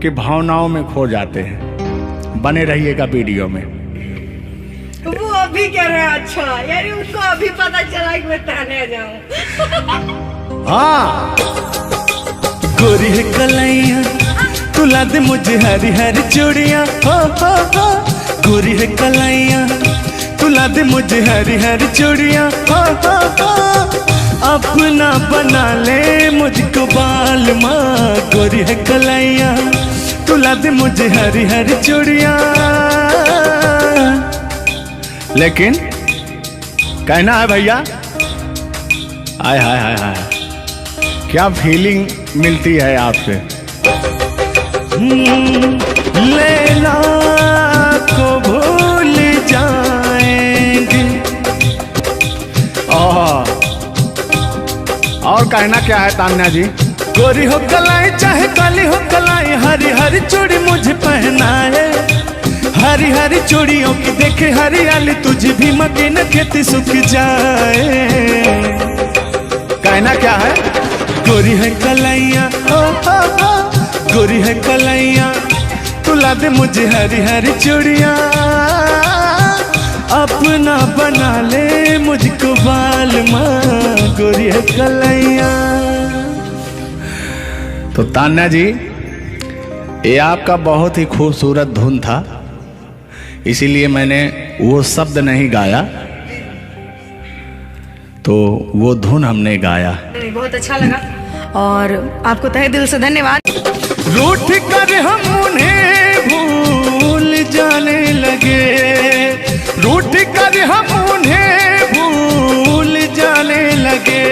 की भावनाओं में खो जाते हैं। बने रहिएगा वीडियो में। वो अभी कह रहे हैं, अच्छा यानी उनको अभी पता चला कि मैं तान्या जाऊं। हाँ, गोरी है कलैया तुला दे मुझे हरी हरी चूड़ियां हो गोरी है कलैया तुला दे मुझे हरी हरी चूड़ियां हो अपना बना ले मुझको बाल माँ। गोरी है कलैया तुला दे मुझे हरी हरी चूड़ियां। लेकिन कहना है भैया, हाय हाय हाय हाय, क्या फीलिंग मिलती है आपसे। लैला को भूल जाएंगे। और कहना क्या है तान्या जी। गोरी हो कलाई चाहे काली हो कलाई, हरी हरी चूड़ी मुझे पहनाए। हरी हरी चूड़ियों की देखे हरियाली, तुझे भी मकीन खेती सूख जाए। कहना क्या है। गोरी है कलैया गोरी है कलैया तुला दे मुझे हरी हरी चूड़ियां। अपना बना ले मुझको बाल माँ। गोरी है कलैया। तो तान्या जी, ये आपका बहुत ही खूबसूरत धुन था, इसीलिए मैंने वो शब्द नहीं गाया, तो वो धुन हमने गाया। बहुत अच्छा लगा और आपको तहे दिल से धन्यवाद। रूठ कर हम उन्हें भूल जाने लगे, रूठ कर हम उन्हें भूल जाने लगे,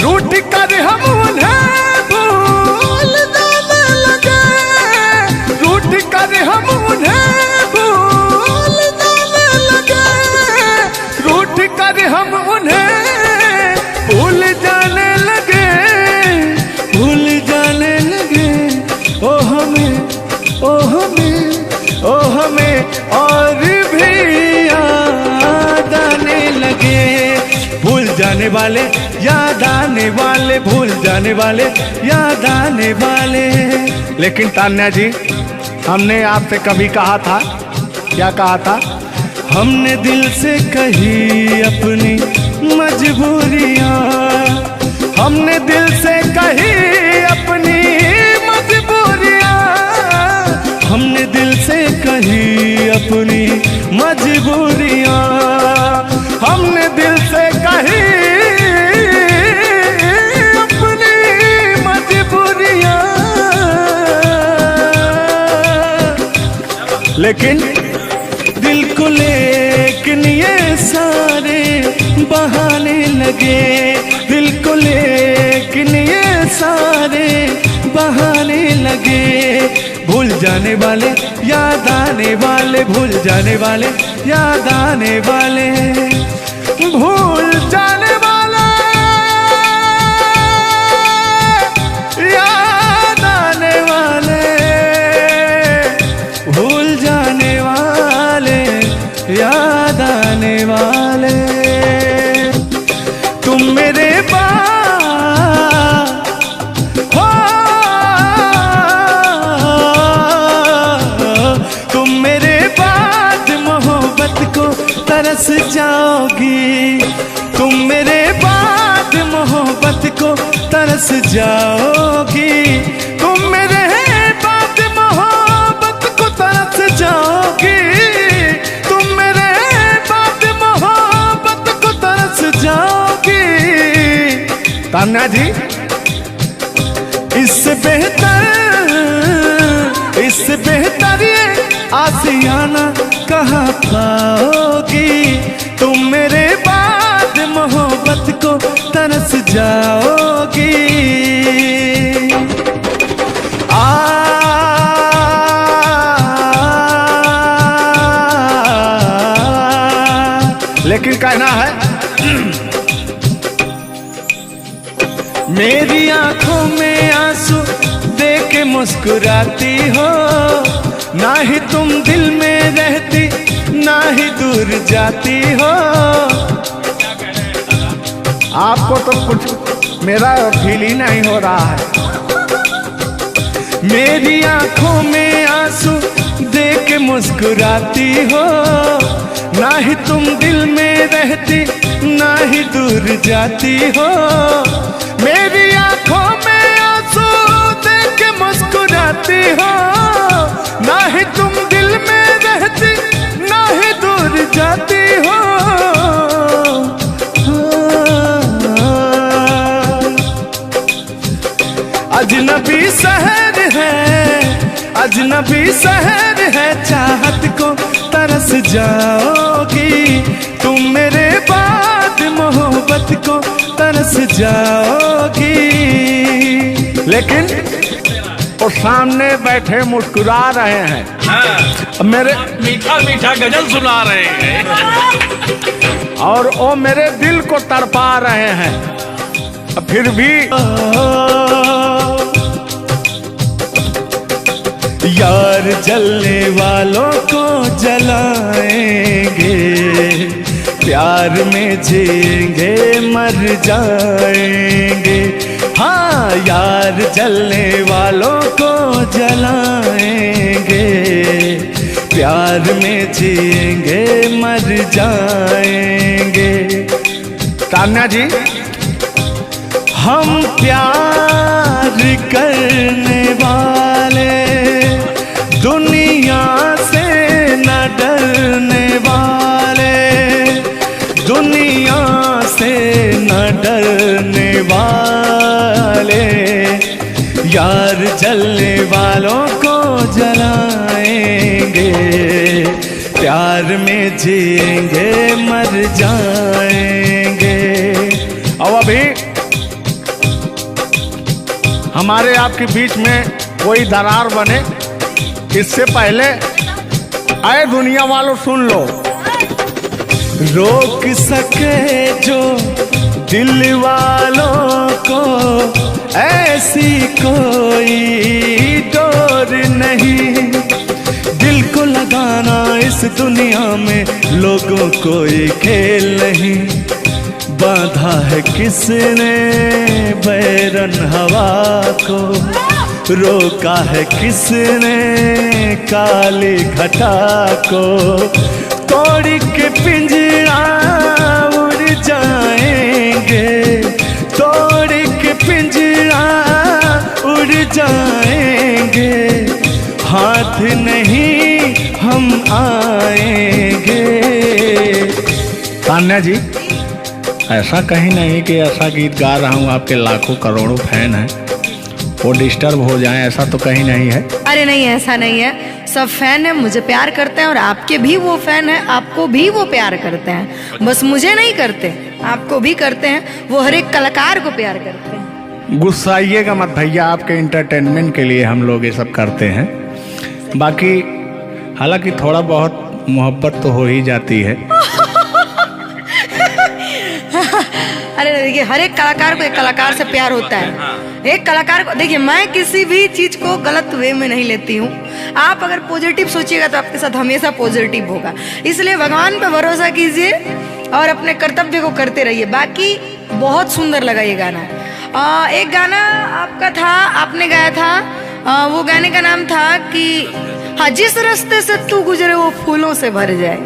रूठ कर हम उन्हें भूल जाने लगे, रूठ कर हम उन्हें भूल जाने लगे, रूठ कर हम उन्हें भूल जाने लगे, भूल जाने लगे। ओ हमें और भी याद आने लगे। भूल जाने वाले याद आने वाले, भूल जाने वाले याद आने वाले। लेकिन तान्या जी, हमने आपसे कभी कहा था, क्या कहा था। हमने दिल से कही अपनी मजबूरियां, हमने दिल से कही अपनी मजबूरियां, हमने दिल से कही अपनी मजबूरियां, हमने दिल से कही अपनी मजबूरियां। लेकिन दिल को लेकिन ये सारे बहाने लगे, दिल को लेकिन ये सारे बहाने लगे। भूल जाने वाले याद आने वाले, भूल जाने वाले याद आने वाले, भूल जाने वाले याद आने वाले, भूल जाने वाले याद आने वाले। तुम मेरे हो, तुम मेरे बाद मोहब्बत को तरस जाओगी, तुम मेरे बाद मोहब्बत को तरस जाओगी, तुम मेरे बाद मोहब्बत को तरस जाओगी, तुम मेरे बाद मोहब्बत को तरस जाओगी। तान्या जी, इससे बेहतर ये आशियाना कहाँ पाओगी, तुम मेरे बाद मोहब्बत को तरस जाओगी। लेकिन कहना है मेरी आंखों में आंसू देख के मुस्कुराती हो, ना ही तुम दिल में रहती ना ही दूर जाती हो। आपको तो कुछ मेरा फील ही नहीं हो रहा है। मेरी आंखों में आंसू देख के मुस्कुराती हो, ना ही तुम दिल में रहती ना ही दूर जाती हो। मेरी आंखों में आंसू देख के मुस्कुराती हो, ना ही तुम दिल में रहती ना ही दूर जाती हो। अजनबी शहर है, अजनबी शहर है, चाहत को तरस जाओगी, तुम मेरे बाद मोहब्बत को तरस जाओगी। लेकिन वो सामने बैठे मुस्कुरा रहे हैं, हाँ, मेरे मीठा मीठा गजल सुना रहे हैं और वो मेरे दिल को तड़पा रहे हैं। फिर भी यार जलने वालों को जलाएंगे, प्यार में जिएंगे मर जाएंगे। हाँ, यार जलने वालों को जलाएंगे, प्यार में जिएंगे मर जाएंगे। तान्या जी, हम प्यार करने वाले दुनिया से न डरने वाले, दुनिया से न डरने वाले, यार जलने वालों को जलाएंगे, प्यार में जिएंगे मर जाएंगे। और अभी हमारे आपके बीच में कोई दरार बने इससे पहले आए दुनिया वालों सुन लो। रोक सके जो दिल वालों को ऐसी कोई डोर नहीं, दिल को लगाना इस दुनिया में लोगों कोई खेल नहीं। बांधा है किसने बैरन हवा को, रोका है किसने काली घटा को, तोड़ के पिंजरा उड़ जाएंगे, तोड़ के पिंजरा उड़ हाथ नहीं हम आएंगे। तान्या जी, ऐसा कहीं नहीं कि ऐसा गीत गा रहा हूँ आपके लाखों करोड़ों फैन हैं वो डिस्टर्ब हो जाएं, ऐसा तो कहीं नहीं है। अरे नहीं, ऐसा नहीं है। सब फैन है, मुझे प्यार करते हैं और आपके भी वो फैन है, आपको भी वो प्यार करते हैं। बस मुझे नहीं करते, आपको भी करते हैं। वो हर एक कलाकार को प्यार करते हैं। गुस्साइएगा मत भैया, आपके इंटरटेनमेंट के लिए हम लोग ये सब करते हैं। बाकी हालांकि थोड़ा बहुत मोहब्बत तो हो ही जाती है। अरे देखिए, हर एक कलाकार को एक कलाकार से प्यार होता है। एक कलाकार को देखिए, मैं किसी भी चीज को गलत वे में नहीं लेती हूँ। आप अगर पॉजिटिव सोचिएगा तो आपके साथ हमेशा पॉजिटिव होगा। इसलिए भगवान पे भरोसा कीजिए और अपने कर्तव्य को करते रहिए। बाकी बहुत सुंदर लगा ये गाना। एक गाना आपका था, आपने गाया था, वो गाने का नाम था कि हाँ, जिस रास्ते से तू गुजरे वो फूलों से भर जाए।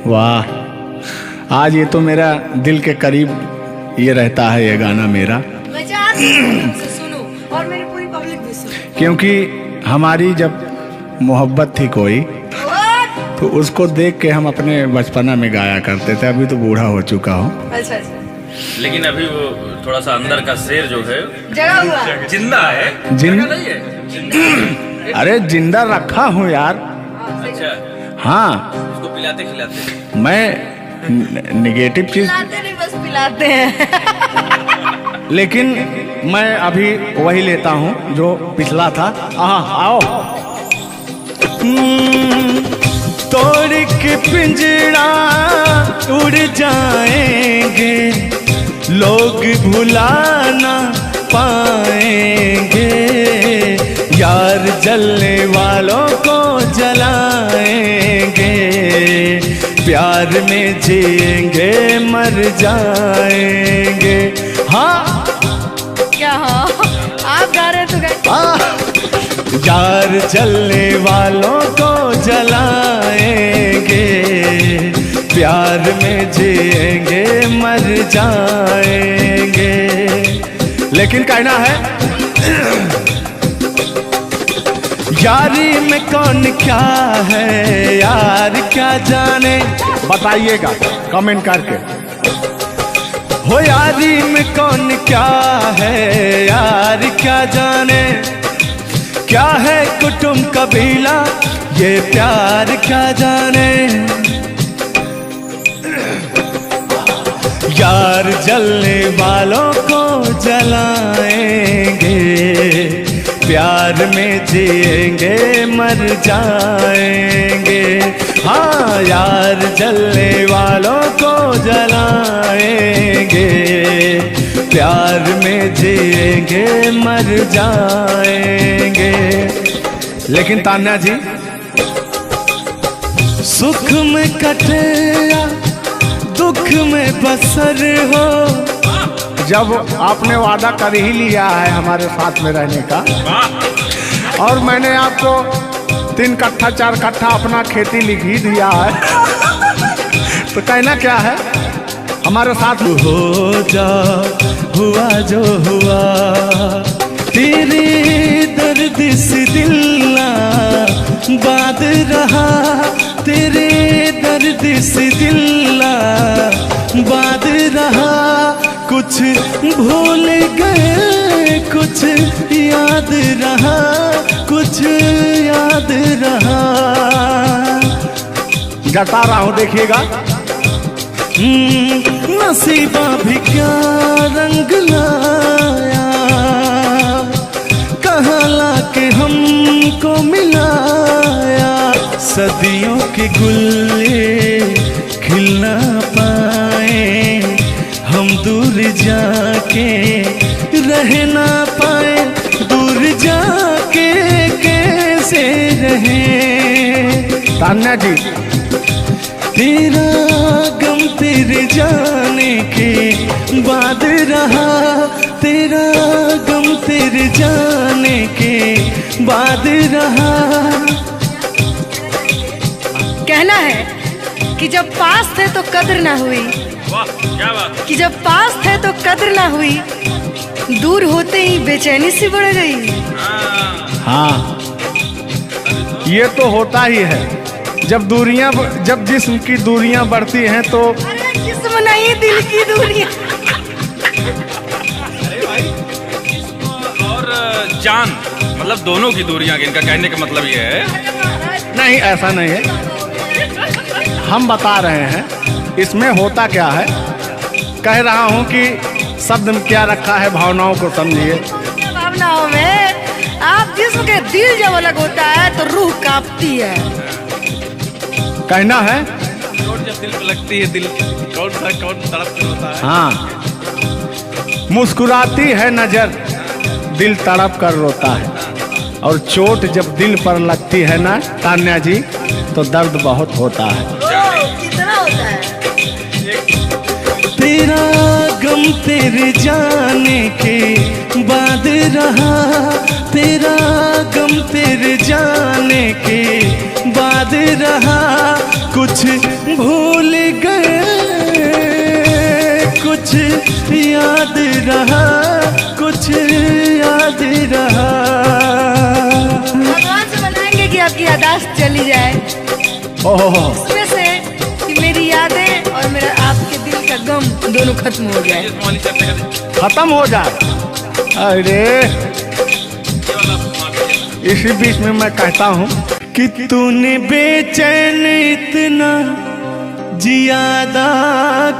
वाह, आज ये तो मेरा दिल के करीब ये रहता है ये गाना मेरा, मैं चाहती हूँ उसे सुनो और मेरी पूरी पब्लिक भी सुने। क्योंकि हमारी जब मोहब्बत थी कोई तो उसको देख के हम अपने बचपना में गाया करते थे। अभी तो बूढ़ा हो चुका हूँ। अच्छा अच्छा, लेकिन अभी वो थोड़ा सा अंदर का शेर जो है जगह हुआ जिंदा है। जिन- जगह नहीं है, जिंदा। अरे जिंदा रखा हूँ यार। अच्छा, हाँ, उसको पिलाते खिलाते। मैं निगेटिव चीज, पिलाते नहीं, बस पिलाते हैं। लेकिन मैं अभी वही लेता हूँ जो पिछला था। आओ। तोड़ के पिंजरा उड़ जाएंगे, लोग भुला ना पाएंगे। यार जलने वालों को जलाएंगे, प्यार में जिएंगे मर जाएंगे। हाँ क्या हाँ, आप गा रहे तो गाइए। यार जलने वालों को जलाएंगे, प्यार में जिएंगे मर जाएंगे। लेकिन कहना है यारी में कौन क्या है, यार क्या जाने, बताइएगा कमेंट करके। हो यारी में कौन क्या है, यार क्या जाने। क्या है कुटुंब कबीला, ये प्यार क्या जाने। यार जलने वालों को जलाएंगे, प्यार में जिएंगे मर जाएंगे। हाँ, यार जलने वालों को जलाएंगे, प्यार में जिएंगे मर जाएंगे। लेकिन तान्या जी, सुख में कटे या दुख में बसर हो, जब आपने वादा कर ही लिया है हमारे साथ में रहने का, और मैंने आपको 3 कट्ठा 4 कट्ठा अपना खेती लिख ही दिया है, तो कहना क्या है, हमारे साथ हो जा हुआ जो हुआ। तेरे दर्द से दिल ना बात रहा, तेरे दर्द से दिल ना बात रहा। कुछ भूल गए, कुछ याद रहा, कुछ याद रहा। जता रहा हूँ, देखिएगा। नसीबा भी क्या रंग लाया, कहाँ लाके हमको मिलाया। सदियों के गुल्ले खिल ना पाए, हम दूर जाके रह ना पाए। दूर जाके कैसे रहे तान्या जी, तेरा गम तेरे जाने के बाद रहा, तेरा गम तेरे जाने के बाद रहा। कहना है कि जब पास थे तो कद्र ना हुई, वाह क्या बात। कि जब पास थे तो कद्र ना हुई, दूर होते ही बेचैनी सी बढ़ गई। हाँ, ये तो होता ही है। जब जिस्म की दूरियां बढ़ती हैं तो अरे जिस्म नहीं, दिल की दूरियां। और जान मतलब दोनों की दूरियां, इनका कहने का मतलब ये है। नहीं, ऐसा नहीं है। हम बता रहे हैं इसमें होता क्या है। कह रहा हूं कि शब्द में क्या रखा है, भावनाओं को समझिए। भावनाओं में आप जिस्म के दिल जब अलग होता है तो रूह कांपती है। कहना है चोट जब दिल पे लगती है, दिल कौन तड़प के होता है। हाँ, मुस्कुराती है नजर, दिल तड़प कर रोता है। और चोट जब दिल पर लगती है ना तान्या जी, तो दर्द बहुत होता है। कितना होता है। तेरा गम तेरे जाने के बाद रहा, तेरा गम तेरे जाने के बाद रहा। कुछ भूल गए, कुछ याद रहा, कुछ याद रहा। भगवान से मनाएंगे कि आपकी यादाश्त चली जाए, ओहो, उसमें से कि मेरी यादें और मेरा आपके दिल का गम दोनों खत्म हो जाए। खत्म हो जाए। अरे इसी बीच में मैं कहता हूँ कि तूने बेचैन इतना जियादा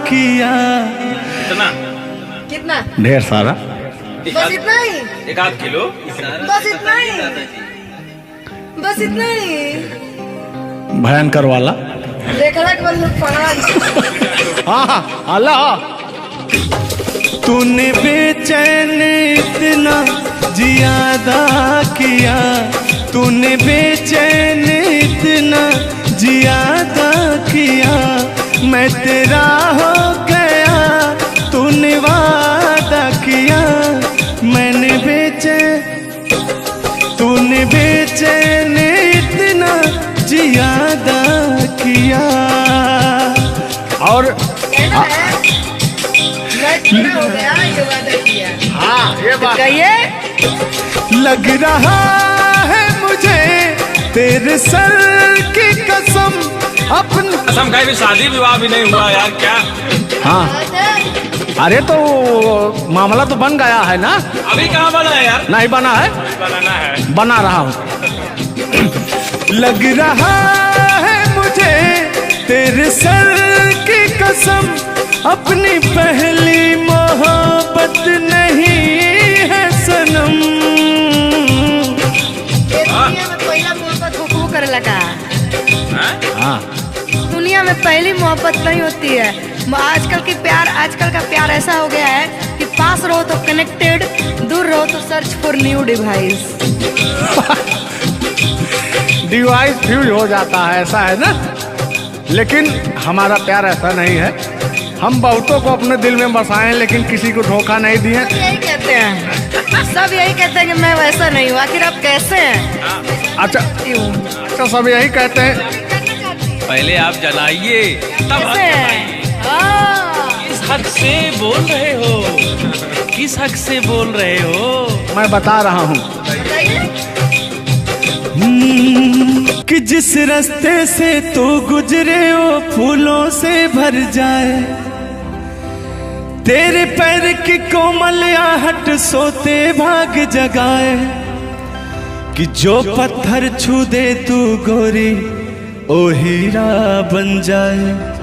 किया। इतना कितना? ढेर सारा। बस इतना ही, 1 किलो। बस इतना ही, बस इतना ही। भयंकर वाला। देखला के बाद लोग पढ़ा। हाँ, अल्लाह। तूने बेचैन इतना जियादा किया, तूने बेचैन इतना जियादा किया। मैं तेरा हो गया, तूने वादा किया। मैंने तूने बेचैन इतना जियादा किया। और कहना है मैं तेरा हो गया, ये वादा किया। हाँ, ये बात कहिए। लग रहा है मुझे तेरे सर की कसम, अपनी कसम खाई भी शादी विवाह भी नहीं हुआ यार, क्या हाँ। अरे तो मामला तो बन गया है ना। अभी कहाँ बना है यार? नहीं बना है, बनाना है। बना रहा हूँ। लग रहा है मुझे तेरे सर की कसम, अपनी पहली मोहब्बत नहीं है सनम। ये दुनिया में पहला मोहब्बत हुकू करे लगा। हाँ, दुनिया में पहली मोहब्बत नहीं होती है। आजकल का प्यार ऐसा हो गया है कि पास रहो तो कनेक्टेड, दूर रहो तो search for new device. Device fuse हो जाता है, ऐसा है ना। लेकिन हमारा प्यार ऐसा नहीं है। हम बहुतों को अपने दिल में बसाए, लेकिन किसी को धोखा नहीं दिए। सब यही कहते हैं, सब यही कहते हैं कि मैं वैसा नहीं हूँ। आखिर आप कैसे हैं? अच्छा, सब यही कहते हैं। पहले आप जलाइए तब कैसे हैं? हाँ। किस हक से बोल रहे हो? किस हक से बोल रहे हो? मैं बता रहा हूँ। कि जिस रास्ते से तू गुजरे वो फूलों से भर जाए, तेरे पैर की कोमल आहट सोते भाग जगाए। कि जो पत्थर छू दे तू गोरी ओ हीरा बन जाए।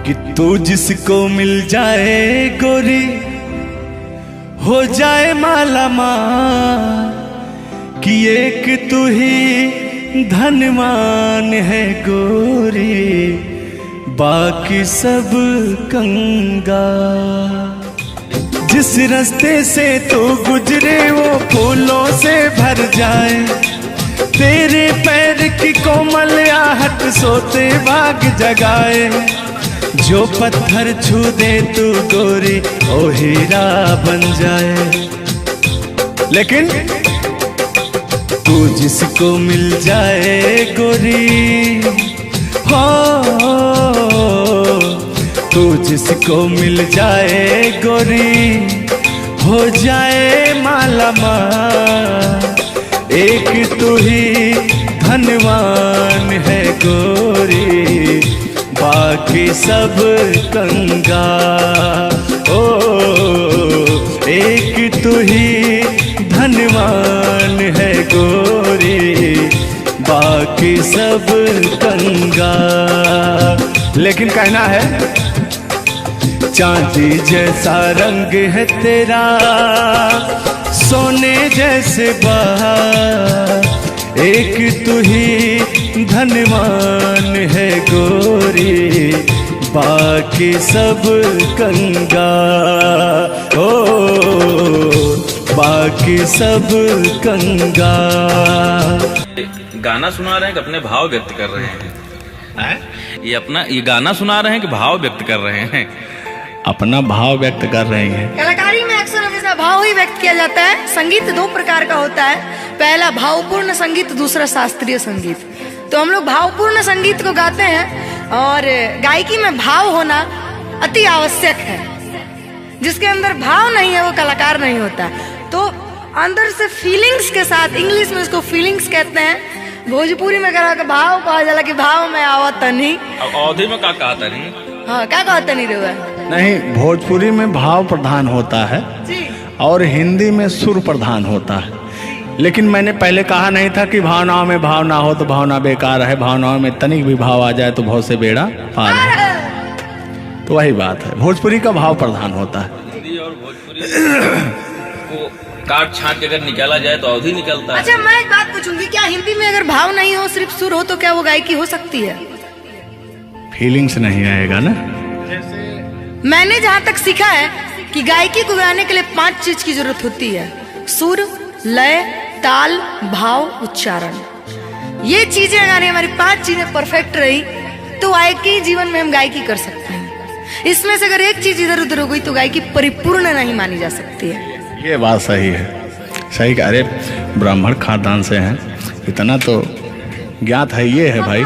कि तू जिसको मिल जाए गोरी हो जाए माला माल। कि एक तू ही धनवान है गोरी, बाकी सब कंगाल। जिस रास्ते से तू गुजरे वो फूलों से भर जाए, तेरे पैर की कोमल आहट सोते भाग जगाए। जो पत्थर छू दे तू गोरी ओ हीरा बन जाए। लेकिन तू जिसको मिल जाए गोरी हो, तू जिसको मिल जाए गोरी हो जाए माला माल। एक तू ही धनवान है गोरी, बाकी सब कंगाल। ओ एक तू ही धनवान है गोरी, बाकी सब कंगाल। लेकिन कहना है चांदी जैसा रंग है तेरा, सोने जैसे बहार। एक तू ही धनवान है गोरी, बाकी सब कंगाल। ओ बाकी सब कंगाल। गाना सुना रहे हैं कि अपने भाव व्यक्त कर रहे हैं? ये गाना सुना रहे हैं कि भाव व्यक्त कर रहे हैं? अपना भाव व्यक्त कर रही हैं। कलाकारी में अक्सर हमेशा भाव ही व्यक्त किया जाता है। संगीत दो प्रकार का होता है, पहला भावपूर्ण संगीत, दूसरा शास्त्रीय संगीत। तो हम लोग भावपूर्ण संगीत को गाते हैं और गायकी में भाव होना अति आवश्यक है। जिसके अंदर भाव नहीं है वो कलाकार नहीं होता। तो अंदर से फीलिंग्स के साथ, इंग्लिश में इसको फीलिंग्स कहते हैं, भोजपुरी में कहा भाव कहा जाला कि भाव में आवत नहीं। अवधि में का कहा नहीं? हाँ, क्या कहता नहीं रहा नहीं, भोजपुरी में भाव प्रधान होता है जी, और हिंदी में सुर प्रधान होता है। लेकिन मैंने पहले कहा नहीं था कि भावनाओं में भाव ना हो तो भावना बेकार है, भावनाओं में तनिक भी भाव आ जाए तो भाव से बेड़ा पार है। तो वही बात है, भोजपुरी का भाव प्रधान होता है। हिंदी और भोजपुरी को काट छाट के अगर निकाला जाए तो अवधि निकलता है। अच्छा, मैं एक बात पूछूंगी, क्या हिंदी में अगर भाव नहीं हो, सिर्फ सुर हो, तो क्या वो गायकी हो सकती है? फीलिंग्स नहीं आएगा ना। मैंने जहाँ तक सीखा है कि गायकी को गाने के लिए 5 चीज की जरूरत होती है: सुर, लय, ताल, भाव, उच्चारण। ये चीजें अगर हमारी 5 चीजें परफेक्ट रही तो गायकी जीवन में हम गायकी कर सकते हैं। इसमें से अगर एक चीज इधर उधर हो गई तो गायकी परिपूर्ण नहीं मानी जा सकती है। ये बात सही है, सही। अरे ब्राह्मण खानदान से हैं, इतना तो ज्ञात है। ये है भाई।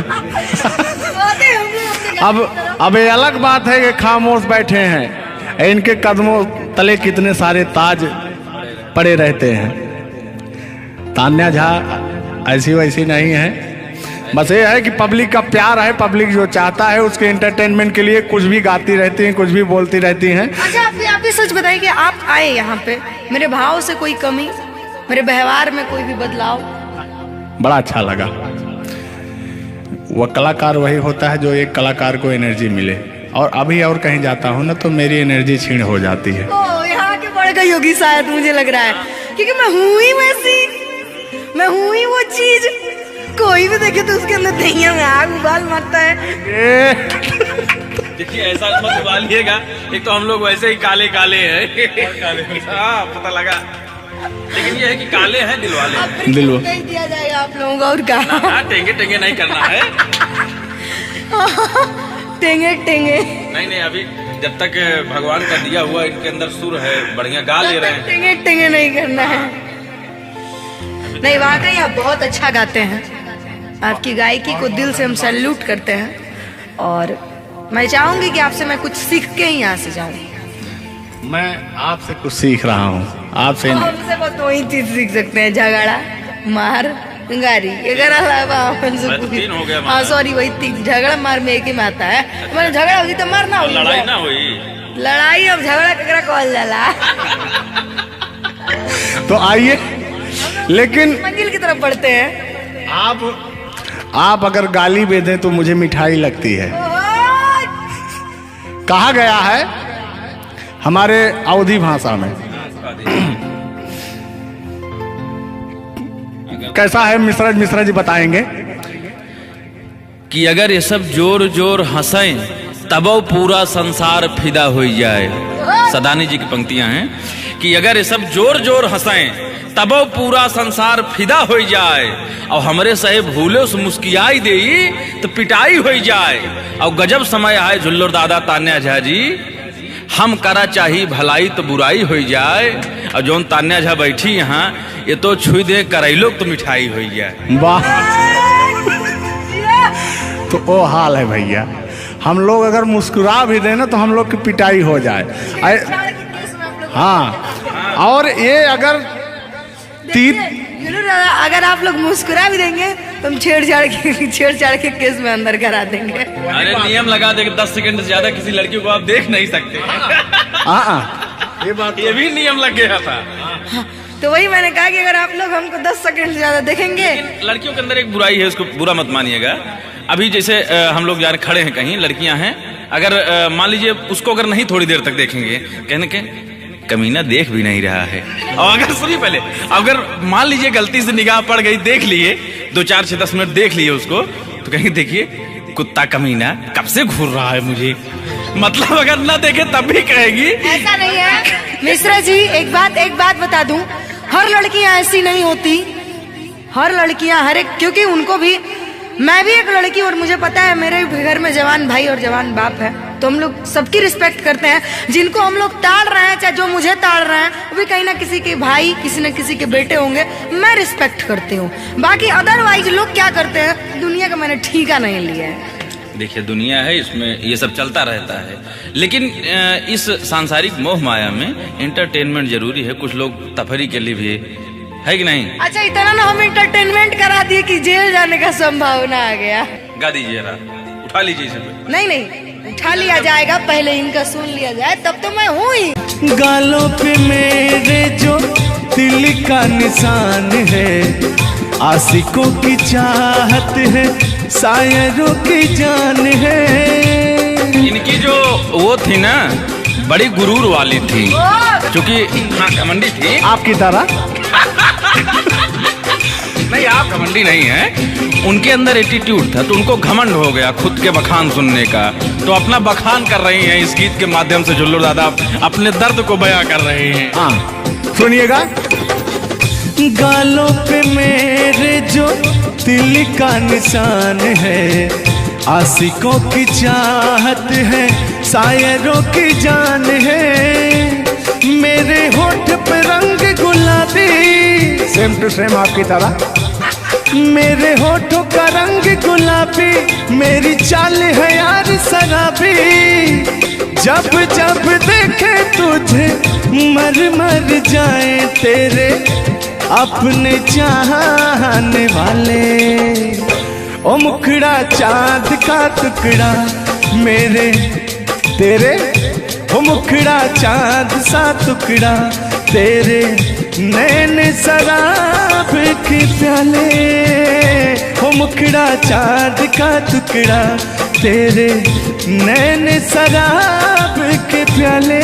अब ये अलग बात है कि खामोश बैठे हैं, इनके कदमों तले कितने सारे ताज पड़े रहते हैं। तान्या झा ऐसी वैसी नहीं है, बस ये है कि पब्लिक का प्यार है, पब्लिक जो चाहता है उसके एंटरटेनमेंट के लिए कुछ भी गाती रहती हैं, कुछ भी बोलती रहती हैं। अच्छा, आप भी सच बताइए कि आप आए यहाँ पे, मेरे भाव से कोई कमी, मेरे व्यवहार में कोई भी बदलाव? बड़ा अच्छा लगा। वह कलाकार वही होता है जो एक कलाकार को एनर्जी मिले, और अभी और कहीं जाता हूँ ना तो मेरी एनर्जी छीन हो जाती है। ओ, यहाँ के बढ़ गई होगी शायद, मुझे लग रहा है, क्योंकि मैं हूँ ही वैसी, मैं हूँ ही वो चीज। कोई भी देखे तो उसके अंदर दहिया में आग उबाल मारता है। देखिए, ऐसा मत उबालिएगा, एक तो हम लोग वैसे ही काले काले हैं। हाँ, पता लगा। लेकिन ये है कि काले हैं दिल वाले। दिल नहीं दिया जाएगा आप लोगों को, और कहा टेंगे टेंगे नहीं करना है। टेंगे टेंगे नहीं, अभी जब तक भगवान का दिया हुआ इनके अंदर सुर है, बढ़िया गा ले रहे हैं। टेंगे टेंगे नहीं करना है। नहीं, वाकई आप बहुत अच्छा गाते हैं। आपकी गायकी को दिल से हम सैल्यूट करते हैं, और मैं चाहूंगी कि आपसे मैं कुछ सीख के ही यहाँ से जाऊँ। मैं आपसे कुछ सीख रहा हूँ, आपसे हमसे बस दो ही चीज सीख सकते हैं: झगड़ा, मार, गारी। अगर अलावा हाँ सॉरी, वही 3 झगड़ा मार में एक ही में आता है। मैंने झगड़ा होगी तो मारना होगी, लड़ाई ना हुई। लड़ाई अब झगड़ा ककरा कहल जाला। तो आइए, लेकिन मंजिल की तरफ बढ़ते हैं। आप अगर गाली दे दें तो मुझे मिठाई लगती है। कहा गया है हमारे अवधी भाषा में, कैसा है मिश्रा जी बताएंगे कि अगर ये सब जोर जोर हंसें तबो पूरा संसार फिदा हो जाए। सदानी जी की पंक्तियां हैं कि अगर ये सब जोर जोर हंसें तबो पूरा संसार फिदा हो जाए, और हमरे सहे भूले से मुस्कियाई दे तो पिटाई हो जाए। और गजब समय आए झुल्लर दादा तान्या झा जी, हम करा चाही भलाई तो बुराई हो जाए। और जोन तान्या झा बैठी यहाँ, ये तो छुई दे करैलो तो मिठाई हो जाए। वाह, तो वो हाल है भैया। हम लोग अगर मुस्कुरा भी देना तो हम लोग की पिटाई हो जाए। हाँ, और ये अगर अगर आप लोग मुस्कुरा भी देंगे तो हम छेड़छाड़ के केस में अंदर करा देंगे। अरे नियम लगा दे 10 सेकंड से ज्यादा किसी लड़की को आप देख नहीं सकते। ये भी नियम लग गया था। तो वही मैंने कहा कि अगर आप लोग हमको 10 सेकंड से ज्यादा देखेंगे। लड़कियों के अंदर एक बुराई है, उसको बुरा मत मानिएगा। अभी जैसे हम लोग यार खड़े हैं कहीं, लड़कियां हैं, अगर मान लीजिए उसको अगर नहीं थोड़ी देर तक देखेंगे, कहने के कमीना देख भी नहीं रहा है। और अगर सुनिए पहले, अगर मान लीजिए गलती से निगाह पड़ गई, देख लिए 2 4 6 10 मिनट देख लिए उसको, तो कहेंगे देखिए कुत्ता कमीना कब से घूर रहा है मुझे। मतलब अगर ना देखे तब भी कहेगी। ऐसा नहीं है मिश्रा जी, एक बात बता दूं, हर लड़कियां ऐसी नहीं होती। हर लड़कियां हर एक, क्योंकि उनको भी, मैं भी एक लड़की और मुझे पता है मेरे घर में जवान भाई और जवान बाप है, तो हम लोग सबकी रिस्पेक्ट करते हैं। जिनको हम लोग ताड़ रहे हैं, चाहे जो मुझे ताड़ रहे हैं, वो भी कहीं ना किसी के भाई, किसी न किसी के बेटे होंगे, मैं रिस्पेक्ट करती हूँ। बाकी अदरवाइज लोग क्या करते हैं, दुनिया का मैंने ठीका नहीं लिया है। देखिए दुनिया है, इसमें ये सब चलता रहता है, लेकिन इस सांसारिक मोह माया में एंटरटेनमेंट जरूरी है। कुछ लोग तफरी के लिए भी है कि नहीं। अच्छा, इतना ना हम एंटरटेनमेंट करा दिए कि जेल जाने का संभावना आ गया। गा दीजिए, उठा लीजिए इसे। नहीं, उठा लिया जाएगा, पहले इनका सुन लिया जाए, तब तो मैं हूँ ही। गालों पे मेरे जो दिल का निशान है, आशिकों की चाहत है, शायरों की जान है। इनकी जो वो थी ना, बड़ी गुरूर वाली थी, क्योंकि हाँ घमंडी थी आपकी तरह। नहीं, आप घमंडी नहीं है, उनके अंदर एटीट्यूड था, तो उनको घमंड हो गया खुद के बखान सुनने का, तो अपना बखान कर रही हैं इस गीत के माध्यम से। जुल्लू दादा अपने दर्द को बयां कर रहे हैं। हाँ सुनिएगा। गालों पे मेरे जो दिल का निशान है, आशिकों की चाहत है, शायरों की जान है। मेरे होठ पे रंग गुलाबी, सेम टू सेम आपकी तरह। मेरे होठों का रंग गुलाबी, मेरी चाल है यार शराबी। जब जब देखे तुझे मर जाए तेरे अपने चाहने वाले। ओ मुखड़ा चांद का टुकड़ा मेरे तेरे, ओ मुखड़ा चांद सा टुकड़ा तेरे, नैन शराब के प्याले। ओ मुखड़ा चांद का टुकड़ा तेरे, नैन शराब के प्याले।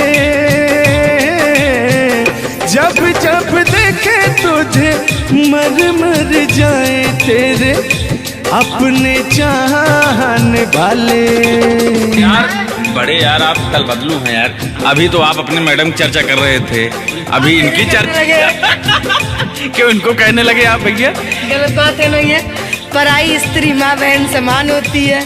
जब जब देखे तुझे मर जाए तेरे अपने चाहने वाले। यार बड़े यार, आप कल बदलू हैं यार। अभी तो आप अपने मैडम की चर्चा कर रहे थे, अभी इनकी चर्चा क्यों इनको कहने लगे आप भैया? गलत बात है नहीं है, पराई स्त्री माँ बहन समान होती है।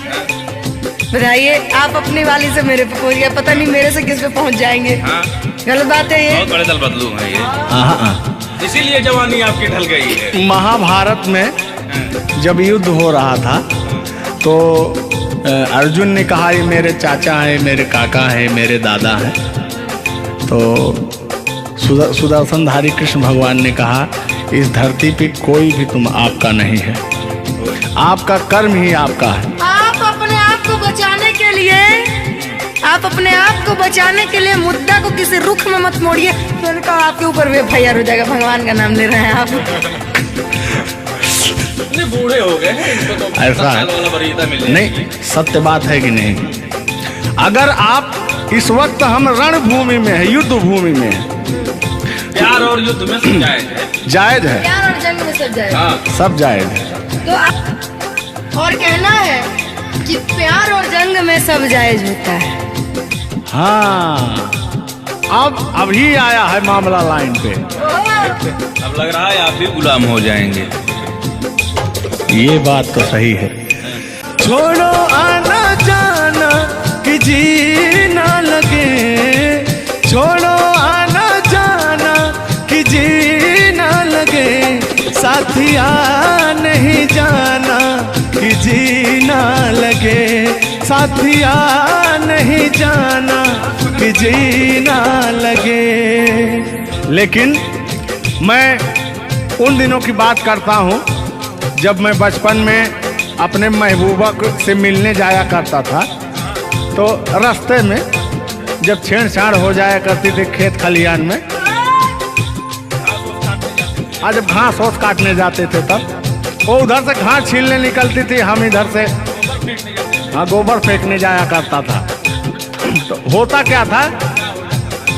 बताइए, आप अपनी वाली से मेरे पे पहुंच गए, पता नहीं मेरे से किस पे पहुंच जाएंगे। हाँ। गलत बात है ये। बहुत बड़े दल बदलू हैं ये, इसीलिए जवानी आपकी ढल गई है। महाभारत में जब युद्ध हो रहा था तो अर्जुन ने कहा ये मेरे चाचा हैं, मेरे काका हैं, मेरे दादा हैं। तो सुदर्शनधारी कृष्ण भगवान ने कहा इस धरती पे कोई भी तुम आपका नहीं है, आपका कर्म ही आपका है। आप अपने आप को बचाने के लिए, आप अपने आप को बचाने के लिए मुद्दा को किसी रुख में मत मोड़िए, तो उनका आपके ऊपर भी FIR हो जाएगा। भगवान का नाम ले रहे हैं आप। बूढ़े हो गए हैं, इनको तो ऐसा है नहीं, सत्य बात है कि नहीं? अगर आप इस वक्त हम रणभूमि में है, युद्ध भूमि में है, प्यार और युद्ध में सब जायज है। जायज है, प्यार और जंग में सब जायज। हाँ। सब जायज है। तो और कहना है कि प्यार और जंग में सब जायज होता है। हाँ, अब अभी आया है मामला लाइन पे। अब लग रहा है आप भी गुलाम हो जाएंगे। ये बात तो सही है। छोड़ो आना जाना कि जीना लगे, छोड़ो आना जाना कि जीना लगे, साथिया नहीं जाना कि जीना लगे, साथिया नहीं जाना कि जीना लगे। लेकिन मैं उन दिनों की बात करता हूँ जब मैं बचपन में अपने महबूबा से मिलने जाया करता था, तो रास्ते में जब छेड़छाड़ हो जाया करती थी खेत खलियान में, आज जब घास ओस काटने जाते थे तब वो उधर से घास छीलने निकलती थी, हम इधर से गोबर फेंकने जाया करता था। तो होता क्या था,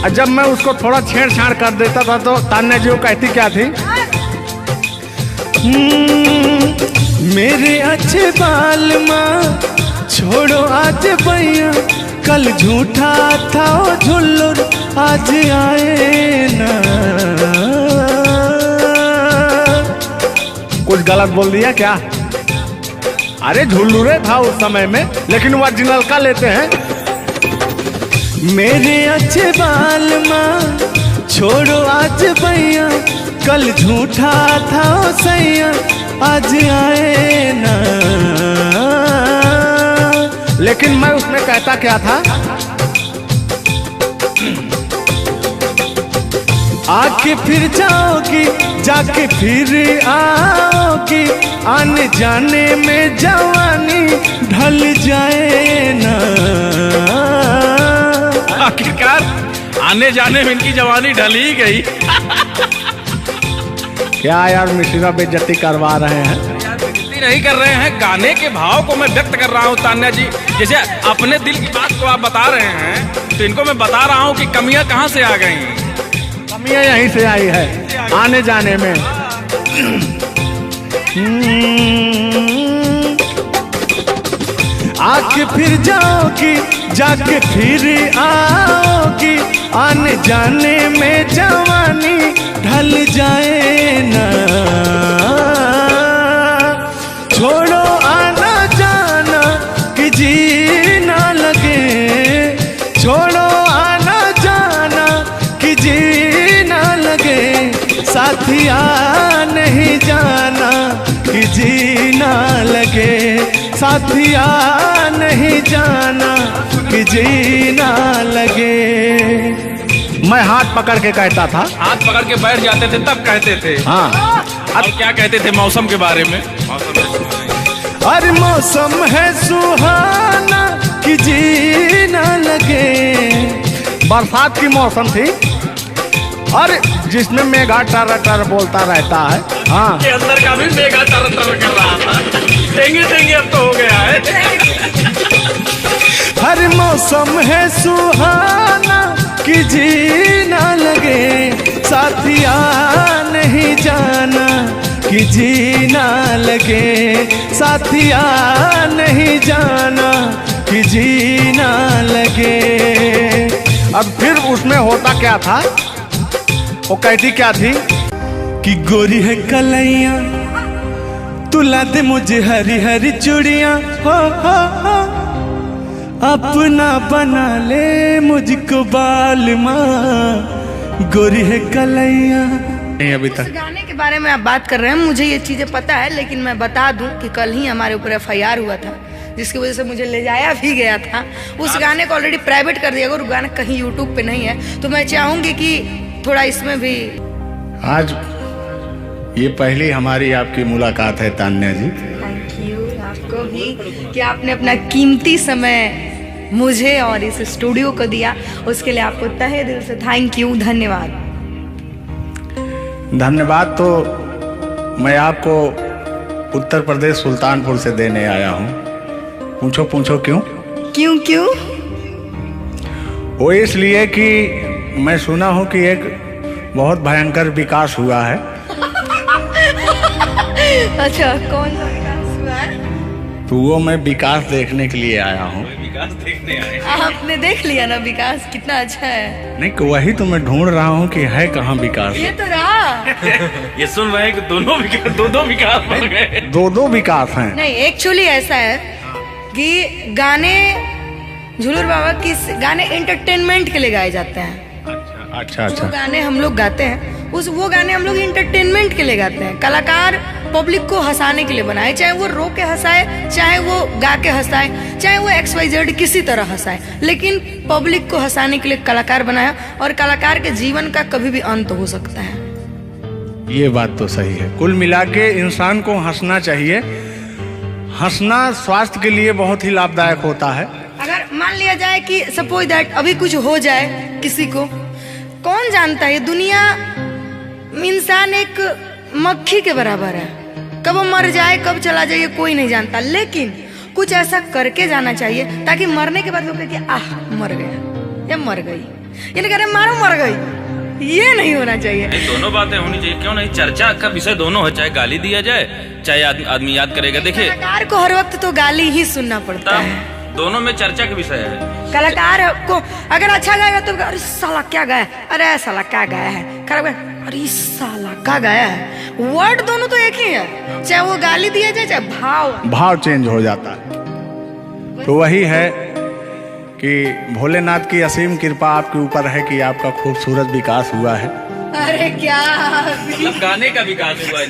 जब मैं उसको थोड़ा छेड़छाड़ कर देता था तो तान्या जी वो कहती क्या थी, मेरे अच्छे बाल माँ छोड़ो आज भैया, कल झूठा था वो झुल्लुर आज आए ना। कुछ गलत बोल दिया क्या? अरे झुल्लुरे था उस समय में, लेकिन ओरिजिनल का लेते हैं। मेरे अच्छे बाल माँ छोड़ो आज भैया, कल झूठा था वो सैया आज आए ना। लेकिन मैं उसमें कहता क्या था, आके फिर जाओगी जाके फिर आओगी, आने जाने में जवानी ढल जाए ना। आखिरकार आने जाने में इनकी जवानी ढल ही गई। क्या यार मिश्रा बेइज्जती करवा रहे हैं? यार बेइज्जती नहीं कर रहे हैं, गाने के भाव को मैं व्यक्त कर रहा हूँ तान्या जी। जैसे अपने दिल की बात को आप बता रहे हैं, तो इनको मैं बता rहा हूँ कि कमियां कहाँ से आ गई। कमियां यहीं से आई है आने जाने में। आके फिर जाओगी जाके फिर आओगी, आने जाने में जवानी ढल जाए ना। छोड़ो आना जाना कि जी ना लगे, छोड़ो आना जाना कि जी ना लगे, साथिया नहीं जाना कि जी ना लगे, साथिया नहीं जाना कि जी ना लगे। मैं हाथ पकड़ के कहता था, हाथ पकड़ के बैठ जाते थे तब कहते थे। हाँ अब क्या कहते थे मौसम के बारे में? अरे मौसम है सुहाना कि जी ना लगे। बरसात की मौसम थी, अरे जिसमें मेघा टर टर बोलता रहता है। हाँ के अंदर का भी मेघा तर तर कर रहा था। देंगे देंगे अब तो हो गया है। हर मौसम है सुहाना कि जी ना लगे, साथिया नहीं जाना कि जी ना लगे, साथिया नहीं जाना कि जी ना लगे। अब फिर उसमें होता क्या था, वो कहती क्या थी कि गोरी है कलैया तुला दे मुझे हरी हरी चूड़ियां, हो अपना बना ले मुझको बाल माँ, गोरी है कलैया। नहीं अभी तक गाने के बारे में आप बात कर रहे हैं, मुझे ये चीजें पता है, लेकिन मैं बता दूं कि कल ही हमारे ऊपर FIR हुआ था, जिसकी वजह से मुझे ले जाया भी गया था। उस गाने को ऑलरेडी प्राइवेट कर दिया, अगर वो गाना कहीं YouTube पे नहीं है तो मैं चाहूंगी कि थोड़ा इसमें भी। आज ये पहली हमारी आपकी मुलाकात है तान्या जी। थैंक यू आपको भी कि आपने अपना कीमती समय मुझे और इस स्टूडियो को दिया, उसके लिए आपको तहे दिल से थैंक यू, धन्यवाद। धन्यवाद तो मैं आपको उत्तर प्रदेश सुल्तानपुर से देने आया हूँ। पूछो पूछो क्यों? क्यों क्यों? वो इसलिए कि मैं सुना हूँ कि एक बहुत भयंकर विकास हुआ है। अच्छा, कौन सा विकास हुआ है? तो वो मैं विकास देखने के लिए आया हूँ। विकास देखने आए। आपने देख लिया ना विकास कितना अच्छा है? नहीं वही तो मैं ढूंढ रहा हूँ कि है कहाँ विकास। ये तो रहा। ये सुन रहे हैं कि दो विकास बन गए। दो विकास हैं। नहीं, एक्चुअली ऐसा है कि गाने झूलूर बाबा की गाने एंटरटेनमेंट के लिए गाए जाते हैं। अच्छा जो गाने हम लोग गाते हैं वो गाने हम लोग इंटरटेनमेंट के लिए गाते हैं। कलाकार पब्लिक को हंसाने के लिए बनाए, चाहे वो रो के हंसाए, चाहे वो गा के हंसाए, चाहे वो XYZ किसी तरह हंसाए, लेकिन पब्लिक को हंसाने के लिए कलाकार बनाया। और कलाकार के जीवन का कभी भी अंत हो सकता है। ये बात तो सही है। कुल मिला के इंसान को हंसना चाहिए। हंसना स्वास्थ्य के लिए बहुत ही लाभदायक होता है। अगर मान लिया जाए कि सपोज दैट अभी कुछ हो जाए किसी को, कौन जानता है दुनिया, इंसान एक मक्खी के बराबर है, कब वो मर जाए कब चला जाए कोई नहीं जानता, लेकिन कुछ ऐसा करके जाना चाहिए ताकि मरने के बाद लोग कहे कि आह मर गया या मर गई, ये नहीं कह रहे मारो मर गई। ये नहीं होना चाहिए। दोनों बातें होनी चाहिए, क्यों नहीं? चर्चा का विषय दोनों है, चाहे गाली दिया जाए चाहे आदमी याद करेगा। देखिए कलाकार को हर वक्त तो गाली ही सुनना पड़ता है, दोनों में चर्चा का विषय है। कलाकार को अगर अच्छा गाएगा तो अरे साला क्या गाया, अरे साला क्या गाया है, खराब गाया, अरे साला क्या गाया है। वर्ड दोनों तो एक ही है, चाहे वो गाली दिया जाए चाहे भाव चेंज हो जाता है। तो वही है कि भोलेनाथ की असीम कृपा आपके ऊपर है कि आपका खूबसूरत विकास हुआ है। अरे क्या मतलब गाने का विकास हुआ है।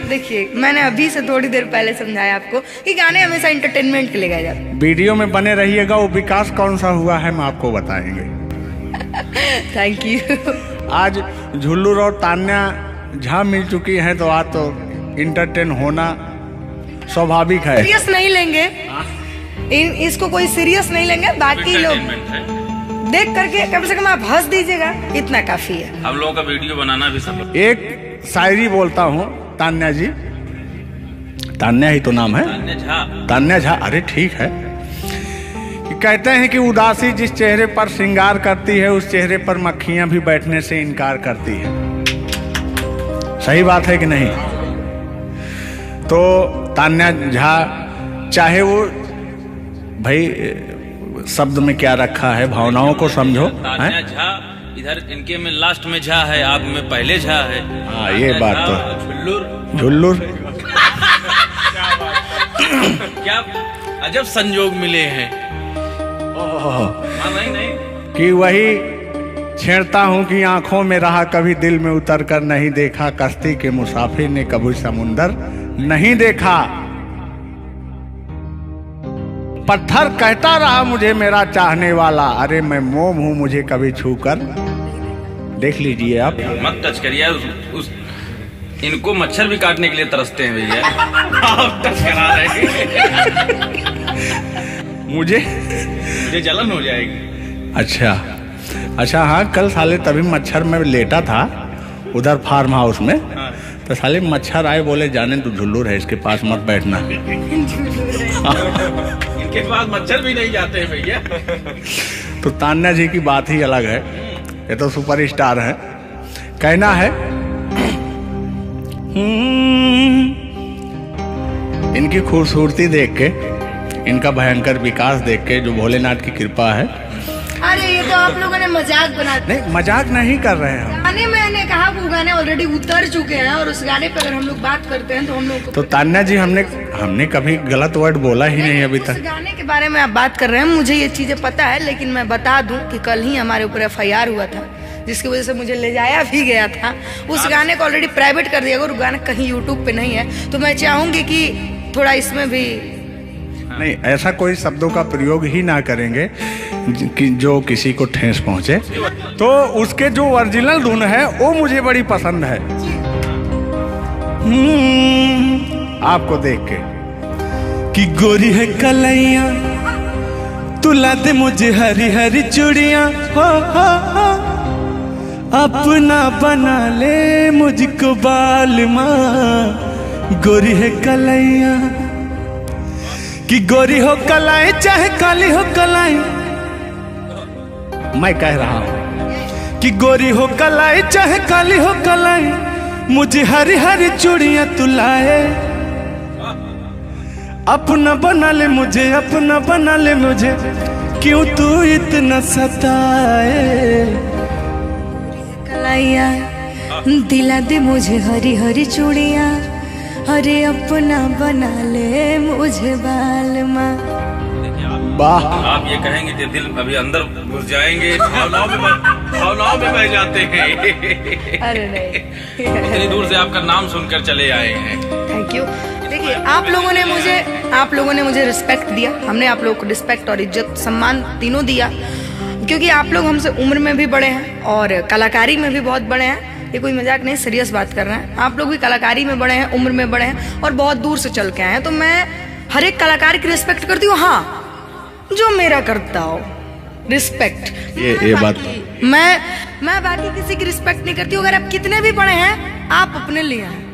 देखिए मैंने अभी से थोड़ी देर पहले समझाया आपको कि गाने हमेशा इंटरटेनमेंट के लिए गाए जाते हैं। वीडियो में बने रहिएगा, वो विकास कौन सा हुआ है हम आपको बताएंगे। Thank you. आज झुल्लूर और तान्या झा मिल चुकी हैं, तो आज तो इंटरटेन होना स्वाभाविक है। सीरियस नहीं लेंगे, इसको कोई सीरियस नहीं लेंगे। बाकी लोग देख करके कम से कम आप हंस दीजिएगा, इतना काफी है। हम लोगों का वीडियो बनाना भी सब। एक शायरी बोलता हूँ तान्या जी, तान्या ही तो नाम है, तान्या झा। अरे ठीक है। कि कहते हैं कि उदासी जिस चेहरे पर श्रृंगार करती है, उस चेहरे पर मक्खियां भी बैठने से इनकार करती है। सही बात है कि नहीं? तो तान्या झा, चाहे वो भाई शब्द में क्या रखा है, भावनाओं को समझो। तान्या झा इधर इनके में लास्ट में झा है, आप में पहले झा है। हाँ ये बात तो झुल्लुर क्या अजब संजोग मिले हैं। नहीं कि वही छेड़ता हूँ कि आंखों में रहा कभी दिल में उतर कर नहीं देखा, कश्ती के मुसाफिर ने कभी समुंदर नहीं देखा। पत्थर कहता रहा मुझे मेरा चाहने वाला, अरे मैं मोम हूं मुझे कभी छूकर देख लीजिए आप। मत टच करिए इनको, मच्छर भी काटने के लिए तरसते हैं भैया। आप टच करा रहे मुझे जलन हो जाएगी। अच्छा हाँ, कल साले तभी मच्छर में लेटा था उधर फार्म हाउस में। हाँ। तो साले मच्छर आए, बोले जाने तू झुल्लूर है, इसके पास मत बैठना। इनके पास मच्छर भी नहीं जाते हैं भैया। तो तान्या जी की बात ही अलग है, ये तो सुपरस्टार है। कहना है इनकी खूबसूरती देख के, इनका भयंकर विकास देख के, जो भोलेनाथ की कृपा है। अरे ये तो आप लोगों ने मजाक बना दिया। नहीं मजाक नहीं कर रहे हैं। गाने मैंने कहा वो गाने ऑलरेडी उतर चुके हैं, और उस गाने पे अगर हम लोग बात करते हैं तो हम लोग तो तान्या जी हमने कभी गलत वर्ड बोला ही नहीं अभी तक। उस गाने के बारे में आप बात कर रहे हैं, मुझे ये चीजें पता है, लेकिन मैं बता दूं कि कल ही हमारे ऊपर FIR हुआ था, जिसकी वजह से मुझे ले जाया भी गया था। उस गाने को ऑलरेडी प्राइवेट कर दिया, और गाना कहीं यूट्यूब पे नहीं है। तो मैं चाहूंगी कि थोड़ा इसमें भी नहीं, ऐसा कोई शब्दों का प्रयोग ही ना करेंगे कि जो किसी को ठेस पहुंचे। तो उसके जो ओरिजिनल धुन है वो मुझे बड़ी पसंद है। आपको देख के कि गोरी है कलैया, तुला दे मुझे हरी हरी चूड़ियां, हो अपना बना ले मुझको बाल माँ। गोरी है कलैया, कि गोरी हो कलाई चाहे काली हो कलाई, मैं कह रहा हूं कि गोरी हो कलाई चाहे काली हो कलाई, मुझे हरी हरी चूड़ियां तू लाए, अपना बना ले मुझे, अपना बना ले मुझे, क्यों तू इतना सताए। कलाइया दिला दे मुझे हरी हरी चूड़ियां, अरे अपना बना ले मुझे बाल माँ। वाह, आप ये कहेंगे कि दिल अभी अंदर घुस जाएंगे, भावनाओं में बह जाते हैं। अरे नहीं, इतनी दूर से आपका नाम सुनकर चले आए हैं। Thank you. देखिए, आप लोगों ने मुझे रिस्पेक्ट दिया, हमने आप लोगों को रिस्पेक्ट और इज्जत सम्मान तीनों दिया, क्योंकि आप लोग हमसे उम्र में भी बड़े हैं और कलाकारी में भी बहुत बड़े हैं। ये कोई मजाक नहीं, सीरियस बात कर रहे हैं। आप लोग भी कलाकारी में बड़े हैं, उम्र में बड़े हैं और बहुत दूर से चल के आए हैं, तो मैं हर एक कलाकार की रिस्पेक्ट करती हूँ। हाँ, जो मेरा करता हो रिस्पेक्ट, ये बात मैं बाकी किसी की रिस्पेक्ट नहीं करती हूँ। अगर आप कितने भी बड़े हैं, आप अपने लिए हैं।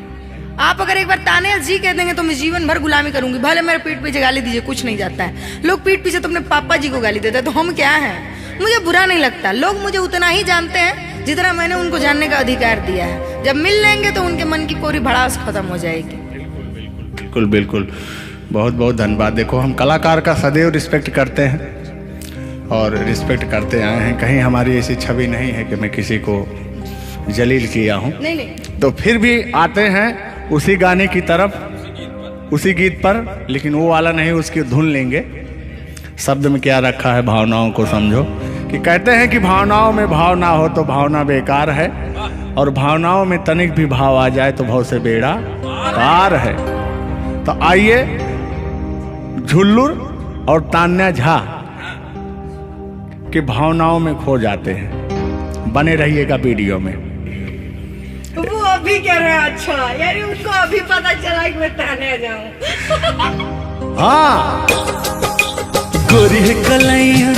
आप अगर एक बार ताने जी कह देंगे तो मैं जीवन भर गुलामी करूंगी, भले मेरे पीठ पीछे गाली दीजिए, कुछ नहीं जाता है। लोग पीठ पीछे तो अपने पापा जी को गाली देते हैं, तो हम क्या हैं? मुझे बुरा नहीं लगता। लोग मुझे उतना ही जानते हैं जितना मैंने उनको जानने का अधिकार दिया है। जब मिल लेंगे तो उनके मन की पूरी भड़ास खत्म हो जाएगी। बिल्कुल बिल्कुल, बहुत बहुत धन्यवाद। देखो, हम कलाकार का सदैव रिस्पेक्ट करते हैं और रिस्पेक्ट करते आए हैं। कहीं हमारी ऐसी छवि नहीं है कि मैं किसी को जलील किया हूँ। नहीं, तो फिर भी आते हैं उसी गाने की तरफ, उसी गीत पर, लेकिन वो वाला नहीं, उसकी धुन लेंगे। शब्द में क्या रखा है, भावनाओं को समझो। कि कहते हैं कि भावनाओं में भाव ना हो तो भावना बेकार है, और भावनाओं में तनिक भी भाव आ जाए तो भाव से बेड़ा पार है। तो आइए, झुल्लुर और तान्या झा की भावनाओं में खो जाते हैं। बने रहिएगा वीडियो में। वो अभी कह रहे हैं, अच्छा यानी उनको अभी पता चला कि मैं तान्या जाऊं। हाँ, गोरी है कलाइया,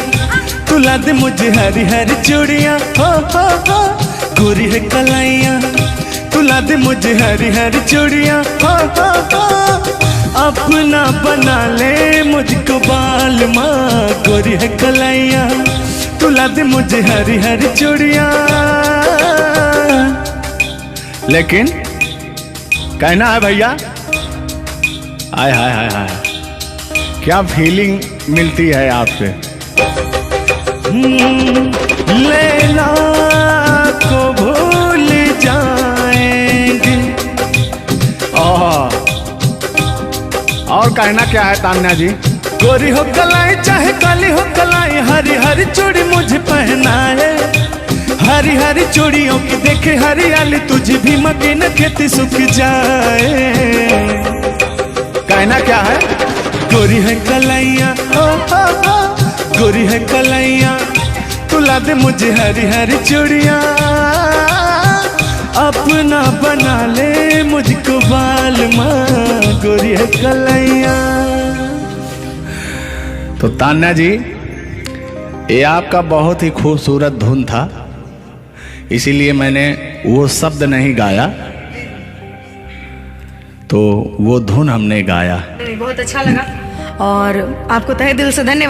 तुला दे मुझे हरी हरी चूड़ियाँ। हो गोरी है कलाइया, तुला दे मुझे हरी हरी चूड़ियाँ। हो अपना बना ले मुझको बाल माँ। गोरी है कलाइया, तुला दे मुझे हरी हरी चूड़ियाँ। लेकिन कहना है भैया, हाय हाय हाय हाय, क्या फीलिंग मिलती है आपसे। लैला को भूल जाएंगे। और कहना क्या है तान्या जी। गोरी हो कलाई चाहे काली हो कलाई, हरी हरी चूड़ी मुझे पहनाए। हरी हरी चूड़ियों की देखे हरियाली, तुझे भी मगे न खेती सूख जाए। कहना क्या है। गोरी है कलाइया, गोरी है कलाइया, तुला दे मुझे हरी हरी चूड़ियाँ। अपना बना ले मुझको बाल माँ। गोरी है कलाइया। तो तान्या जी, ये आपका बहुत ही खूबसूरत धुन था, इसीलिए मैंने वो शब्द नहीं गाया, तो वो धुन हमने गाया। बहुत अच्छा लगा और आपको तहे दिल से धन्यवाद।